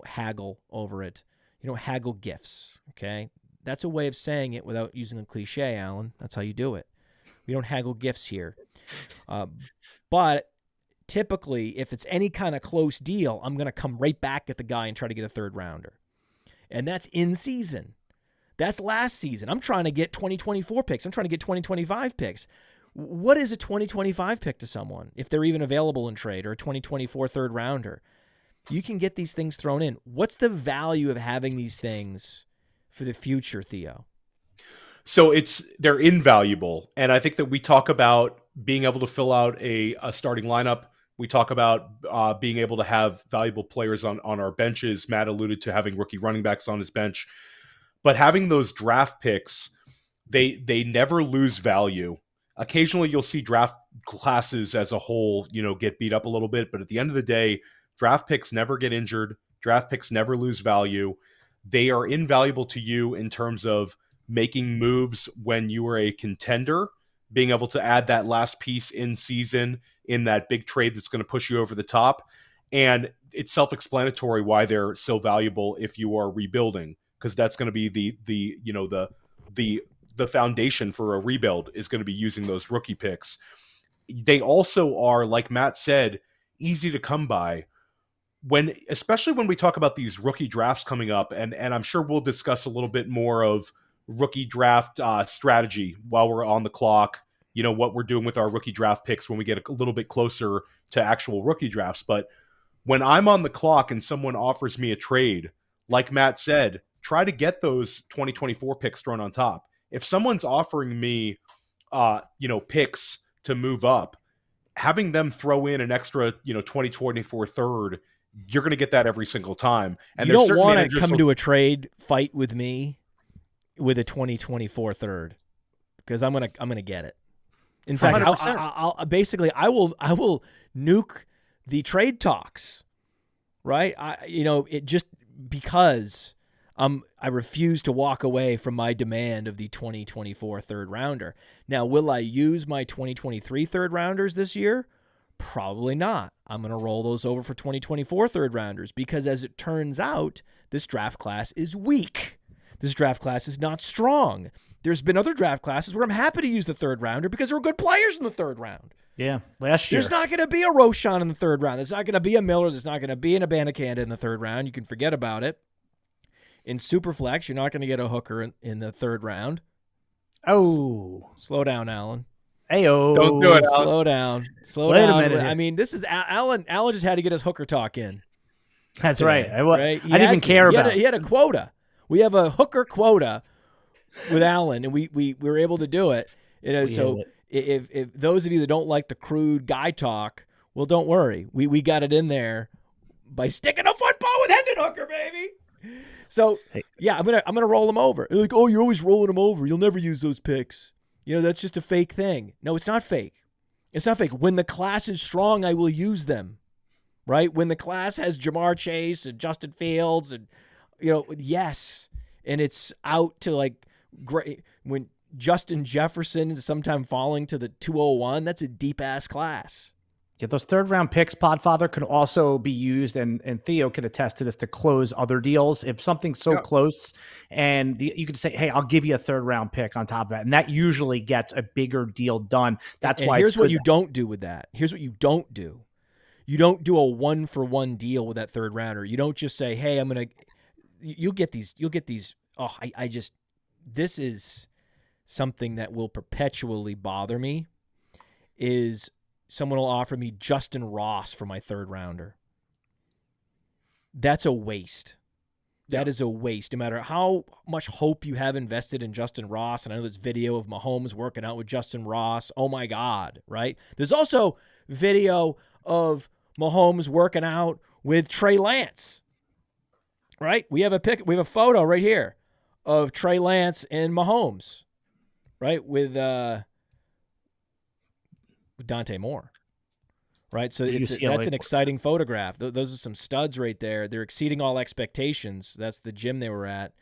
haggle over it. You don't haggle gifts, okay? That's a way of saying it without using a cliche, Alan. That's how you do it. We don't haggle gifts here. But typically, if it's any kind of close deal, I'm going to come right back at the guy and try to get a third rounder. And that's in season. That's last season. I'm trying to get 2024 picks. I'm trying to get 2025 picks. What is a 2025 pick to someone if they're even available in trade, or a 2024 third rounder? You can get these things thrown in. What's the value of having these things for the future, Theo? So they're invaluable. And I think that we talk about being able to fill out a starting lineup. We talk about being able to have valuable players on our benches. Matt alluded to having rookie running backs on his bench. But having those draft picks, they never lose value. Occasionally you'll see draft classes as a whole, get beat up a little bit. But at the end of the day, draft picks never get injured. Draft picks never lose value. They are invaluable to you in terms of making moves when you are a contender, being able to add that last piece in season in that big trade that's going to push you over the top. And it's self-explanatory why they're so valuable if you are rebuilding, because that's going to be the foundation for a rebuild is going to be using those rookie picks. They also are, like Matt said, easy to come by. Especially when we talk about these rookie drafts coming up, and I'm sure we'll discuss a little bit more of rookie draft strategy while we're on the clock, what we're doing with our rookie draft picks when we get a little bit closer to actual rookie drafts. But when I'm on the clock and someone offers me a trade, like Matt said, try to get those 2024 picks thrown on top. If someone's offering me, picks to move up, having them throw in an extra, 2024 third, you're going to get that every single time. And you don't want to come into a trade fight with me with a 2024 third, because I'm gonna get it. In fact, I will nuke the trade talks, right? It just because I refuse to walk away from my demand of the 2024 third rounder. Now, will I use my 2023 third rounders this year? Probably not. I'm going to roll those over for 2024 third rounders because, as it turns out, this draft class is weak. This draft class is not strong. There's been other draft classes where I'm happy to use the third rounder because there are good players in the third round. Yeah, last year. There's not going to be a Roschon in the third round. There's not going to be a Miller. There's not going to be an Abanikanda in the third round. You can forget about it. In Superflex, you're not going to get a Hooker in the third round. Oh. Slow down, Alan. Hey-oh. Don't do it, Alan. Slow down. Wait a minute here. I mean, this is Alan. Alan just had to get his Hooker talk in. That's today, right. I didn't even care about it. He had a quota. We have a Hooker quota with Alan, and we were able to do it. So if those of you that don't like the crude guy talk, well, don't worry. We got it in there by sticking a football with Hendon Hooker, baby. So yeah, I'm gonna roll them over. You're like, oh, you're always rolling them over. You'll never use those picks. That's just a fake thing. No, it's not fake. It's not fake. When the class is strong, I will use them. Right? When the class has Jamar Chase and Justin Fields and yes, and it's out to like great when Justin Jefferson is sometime falling to the 201. That's a deep ass class. Yeah, those third round picks, Podfather, could also be used, and Theo could attest to this, to close other deals. If something's so close, and you could say, hey, I'll give you a third round pick on top of that. And that usually gets a bigger deal done. That's why here's what you don't do with that. Here's what you don't do. You don't do a 1-for-1 deal with that third rounder. You don't just say, hey, you'll get these. Oh, this is something that will perpetually bother me, is someone will offer me Justin Ross for my third rounder. That's a waste. That is a waste. No matter how much hope you have invested in Justin Ross, and I know this video of Mahomes working out with Justin Ross. Oh my God, right? There's also video of Mahomes working out with Trey Lance, right? We have a photo right here of Trey Lance and Mahomes, right? With Dante Moore, right? So that's an exciting photograph. Those are some studs right there. They're exceeding all expectations. That's the gym they were at,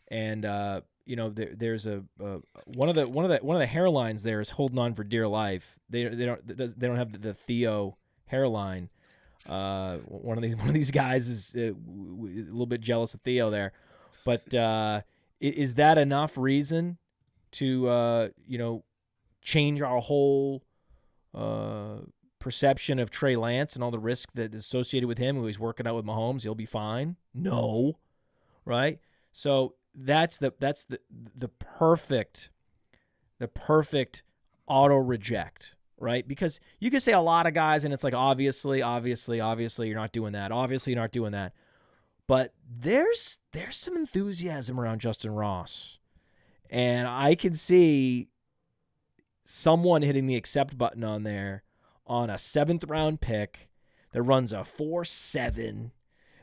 and there's one of the hairlines there is holding on for dear life. They don't have the Theo hairline. One of these guys is a little bit jealous of Theo there, but is that enough reason to change our whole perception of Trey Lance and all the risk that is associated with him? Who he's working out with Mahomes, he'll be fine. No, right? So that's the perfect auto reject, right? Because you can say a lot of guys, and it's like obviously you're not doing that. Obviously you're not doing that. But there's some enthusiasm around Justin Ross, and I can see someone hitting the accept button on there on a 7th round pick that runs a 4.7,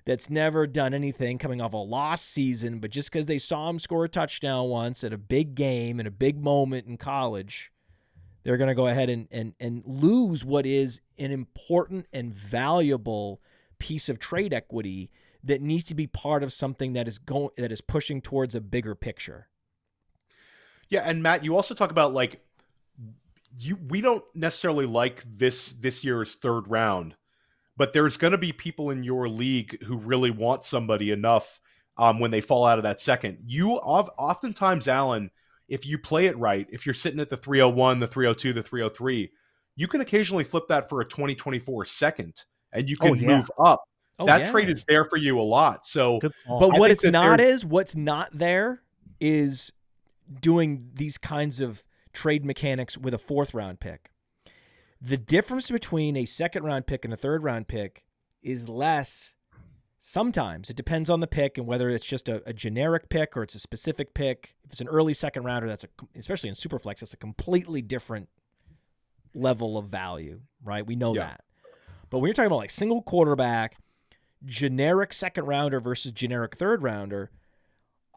that's never done anything, coming off a lost season, but just because they saw him score a touchdown once at a big game in a big moment in college, they're going to go ahead and lose what is an important and valuable piece of trade equity that needs to be part of something that is pushing towards a bigger picture. Yeah, and Matt, you also talk about we don't necessarily like this year's third round, but there's going to be people in your league who really want somebody enough when they fall out of that second. Oftentimes, Alan, if you play it right, if you're sitting at the 301, the 302, the 303, you can occasionally flip that for a 2024 second, and you can move up. Trade is there for you a lot. So, but what's not there is doing these kinds of trade mechanics with a 4th round pick. The difference between a 2nd round pick and a 3rd round pick is less. Sometimes it depends on the pick and whether it's just a generic pick or it's a specific pick. If it's an early 2nd rounder, especially in Superflex, that's a completely different level of value, right? We know that. But when you're talking about single quarterback, generic 2nd rounder versus generic 3rd rounder,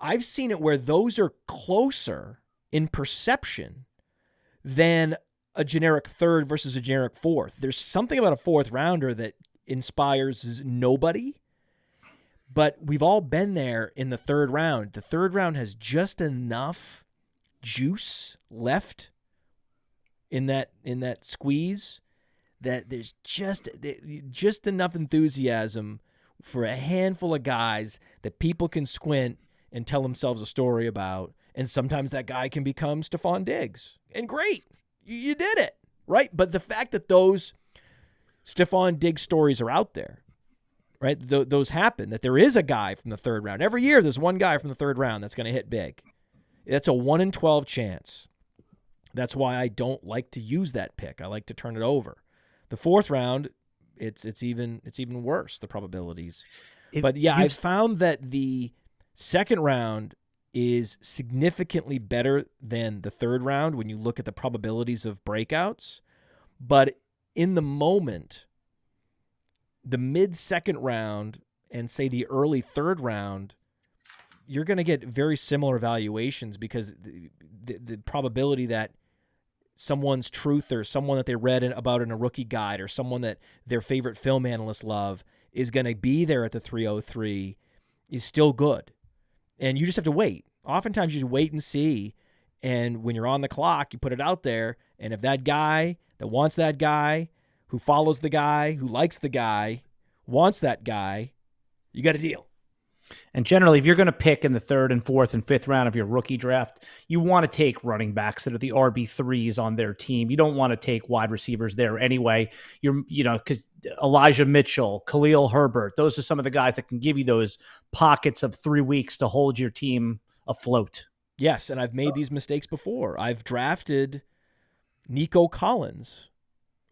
I've seen it where those are closer in perception than a generic 3rd versus a generic 4th. There's something about a 4th rounder that inspires nobody, but we've all been there in the 3rd round. The 3rd round has just enough juice left in that squeeze that there's just enough enthusiasm for a handful of guys that people can squint and tell themselves a story about. And sometimes that guy can become Stephon Diggs. And great, you did it, right? But the fact that those Stephon Diggs stories are out there, right? Those happen, that there is a guy from the 3rd round. Every year there's one guy from the 3rd round that's going to hit big. That's a 1 in 12 chance. That's why I don't like to use that pick. I like to turn it over. The 4th round, it's even worse, the probabilities. I've found that the 2nd round is significantly better than the 3rd round when you look at the probabilities of breakouts. But in the moment, the mid-2nd round and say the early 3rd round, you're going to get very similar valuations because the probability that someone's truth or someone that they read about in a rookie guide or someone that their favorite film analysts love is going to be there at the 303 is still good. And you just have to wait. Oftentimes you just wait and see. And when you're on the clock, you put it out there. And if that guy that wants that guy who follows the guy, who likes the guy, wants that guy, you got a deal. And generally, if you're going to pick in the 3rd and 4th and 5th round of your rookie draft, you want to take running backs that are the RB3s on their team. You don't want to take wide receivers there anyway. Because Elijah Mitchell, Khalil Herbert, those are some of the guys that can give you those pockets of 3 weeks to hold your team afloat. Yes, and I've made these mistakes before. I've drafted Nico Collins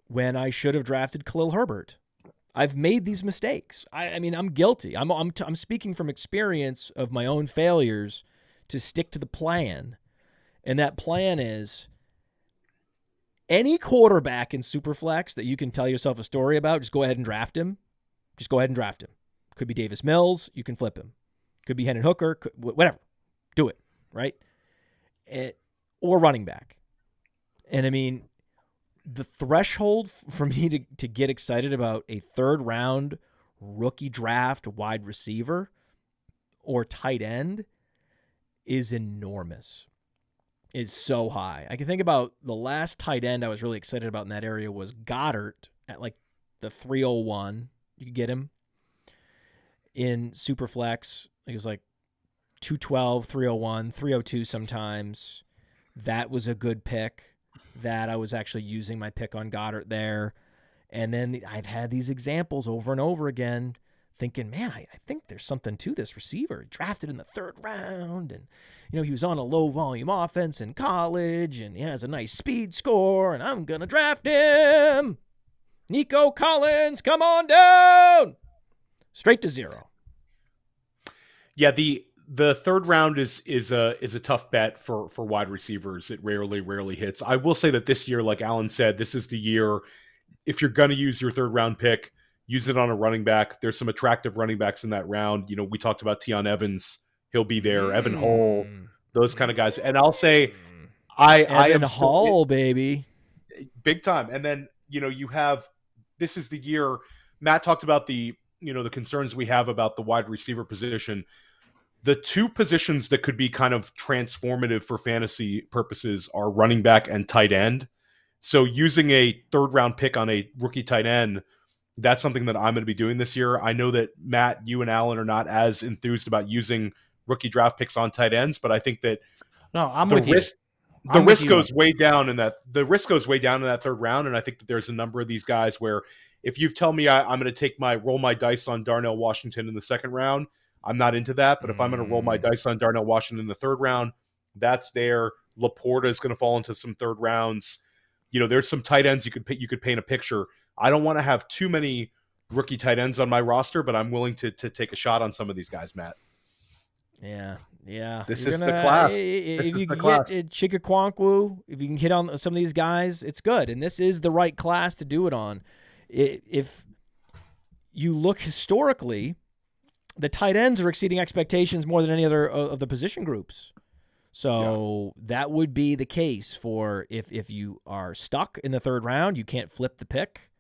when I should have drafted Khalil Herbert. I've made these mistakes. I mean, I'm guilty. I'm speaking from experience of my own failures to stick to the plan. And that plan is any quarterback in Superflex that you can tell yourself a story about, just go ahead and draft him. Just go ahead and draft him. Could be Davis Mills. You can flip him. Could be Hendon Hooker. Whatever. Do it, right? Or running back. And I mean, the threshold for me to get excited about a 3rd round rookie draft wide receiver or tight end is enormous. Is so high. I can think about the last tight end I was really excited about in that area was Goddard at like the 301. You could get him in Superflex. It was like 212, 301, 302 sometimes. That was a good pick. That I was actually using my pick on Goddard there. And then I've had these examples over and over again thinking, man, I think there's something to this receiver. Drafted in the 3rd round, and he was on a low-volume offense in college, and he has a nice speed score, and I'm going to draft him. Nico Collins, come on down. Straight to 0. Yeah, the 3rd round is a tough bet for wide receivers. It rarely hits. I will say that this year, like Alan said, this is the year. If you're going to use your 3rd round pick, use it on a running back. There's some attractive running backs in that round. We talked about Tion Evans. He'll be there. Evan Hull, those kind of guys. And I'll say, I am Hull, baby, big time. And then you have, this is the year. Matt talked about the concerns we have about the wide receiver position. The 2 positions that could be kind of transformative for fantasy purposes are running back and tight end. So using a 3rd round pick on a rookie tight end, that's something that I'm going to be doing this year. I know that Matt, you and Alan are not as enthused about using rookie draft picks on tight ends, but I think that the risk goes way down in that 3rd round. And I think that there's a number of these guys where if you tell me I'm going to roll my dice on Darnell Washington in the 2nd round, I'm not into that, but if I'm going to roll my dice on Darnell Washington in the 3rd round, that's there. Laporta is going to fall into some 3rd rounds. There's some tight ends you could paint a picture. I don't want to have too many rookie tight ends on my roster, but I'm willing to take a shot on some of these guys, Matt. Yeah. This is the class. If you can get Chigakwankwu, if you can hit on some of these guys, it's good. And this is the right class to do it on. If you look historically, the tight ends are exceeding expectations more than any other of the position groups. So that would be the case for if you are stuck in the 3rd round, you can't flip the pick.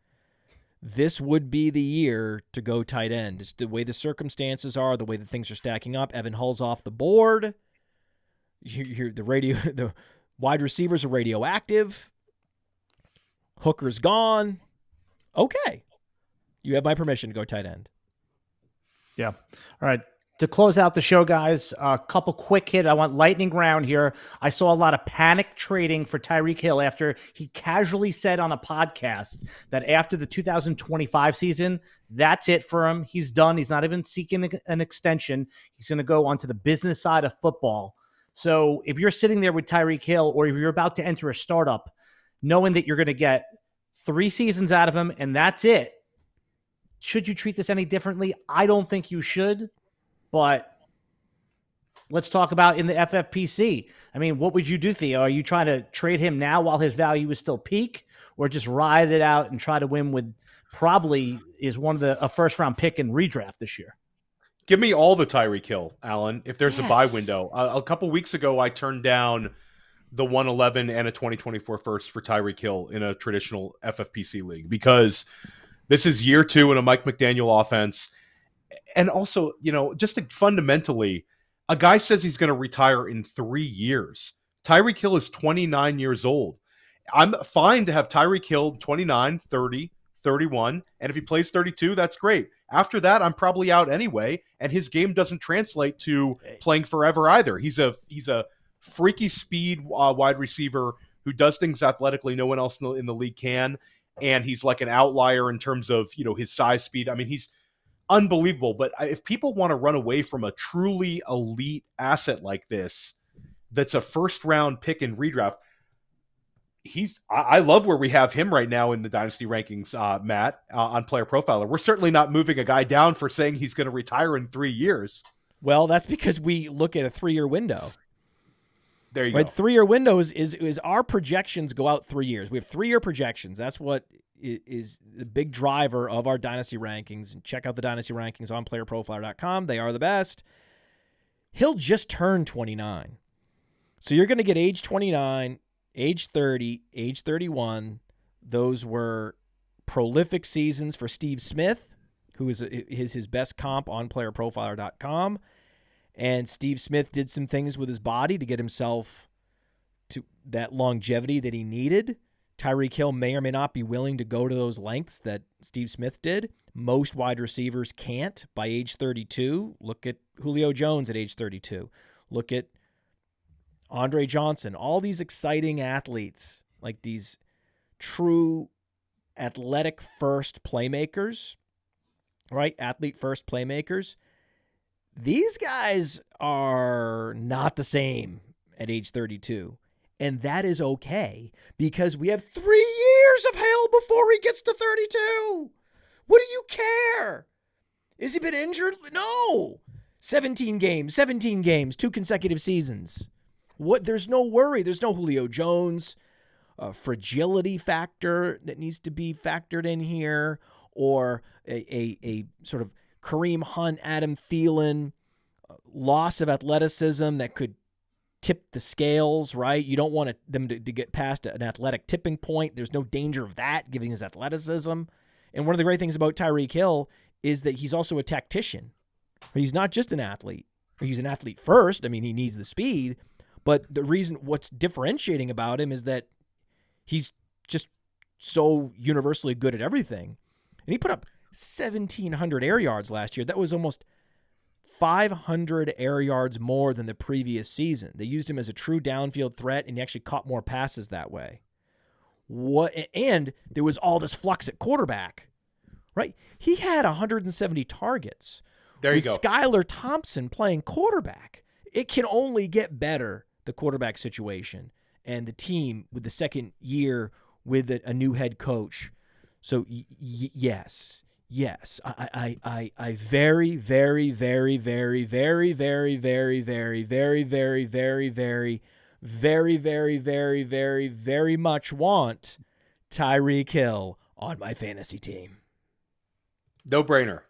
This would be the year to go tight end. It's the way the circumstances are, the way that things are stacking up. Evan Hull's off the board. The wide receivers are radioactive. Hooker's gone. Okay. You have my permission to go tight end. Yeah. All right. To close out the show, guys, a couple quick hit. I want lightning round here. I saw a lot of panic trading for Tyreek Hill after he casually said on a podcast that after the 2025 season, that's it for him. He's done. He's not even seeking an extension. He's going to go onto the business side of football. So if you're sitting there with Tyreek Hill, or if you're about to enter a startup, knowing that you're going to get 3 seasons out of him and that's it, should you treat this any differently? I don't think you should. But let's talk about in the FFPC. I mean, what would you do, Theo? Are you trying to trade him now while his value is still peak, or just ride it out and try to win with probably is one of a 1st-round pick in redraft this year? Give me all the Tyreek Hill, Alan, if there's a buy window. A couple weeks ago, I turned down the 111 and a 2024 first for Tyreek Hill in a traditional FFPC league because this is year 2 in a Mike McDaniel offense. And also, just fundamentally, a guy says he's going to retire in 3 years. Tyreek Hill is 29 years old. I'm fine to have Tyreek Hill 29, 30, 31, and if he plays 32, that's great. After that, I'm probably out anyway, and his game doesn't translate to playing forever either. He's a freaky speed wide receiver who does things athletically no one else in the league can, and he's like an outlier in terms of, you know, his size, speed. I mean, he's unbelievable. But if people want to run away from a truly elite asset like this, that's a first round pick in redraft, I love where we have him right now in the Dynasty rankings, Matt, on Player Profiler. We're certainly not moving a guy down for saying he's going to retire in 3 years. Well, that's because we look at a 3-year window. There you go. 3-year window is our projections go out 3 years. We have 3-year projections. That's what is the big driver of our Dynasty rankings. And check out the Dynasty rankings on PlayerProfiler.com. They are the best. He'll just turn 29. So you're going to get age 29, age 30, age 31. Those were prolific seasons for Steve Smith, who is his best comp on PlayerProfiler.com. And Steve Smith did some things with his body to get himself to that longevity that he needed. Tyreek Hill may or may not be willing to go to those lengths that Steve Smith did. Most wide receivers can't by age 32. Look at Julio Jones at age 32. Look at Andre Johnson. All these exciting athletes, like these true athletic first playmakers, right? Athlete first playmakers. These guys are not the same at age 32. And that is okay because we have 3 years of hell before he gets to 32. What do you care? Has he been injured? No. 17 games, 2 consecutive seasons. What? There's no worry. There's no Julio Jones fragility factor that needs to be factored in here, or a sort of Kareem Hunt, Adam Thielen loss of athleticism that could tip the scales, right? You don't want them to get past an athletic tipping point. There's no danger of that, given his athleticism. And one of the great things about Tyreek Hill is that he's also a tactician. He's not just an athlete. He's an athlete first. I mean, he needs the speed. But the reason, what's differentiating about him is that he's just so universally good at everything. And he put up 1,700 air yards last year. That was almost 500 air yards more than the previous season. They used him as a true downfield threat, and he actually caught more passes that way. And there was all this flux at quarterback, right? He had 170 targets. There you go. Skylar Thompson playing quarterback. It can only get better, the quarterback situation, and the team with the second year with a new head coach. So yes, I very, very, very, very, very, very, very, very, very, very, very, very, very, very much want Tyreek Hill on my fantasy team. No brainer.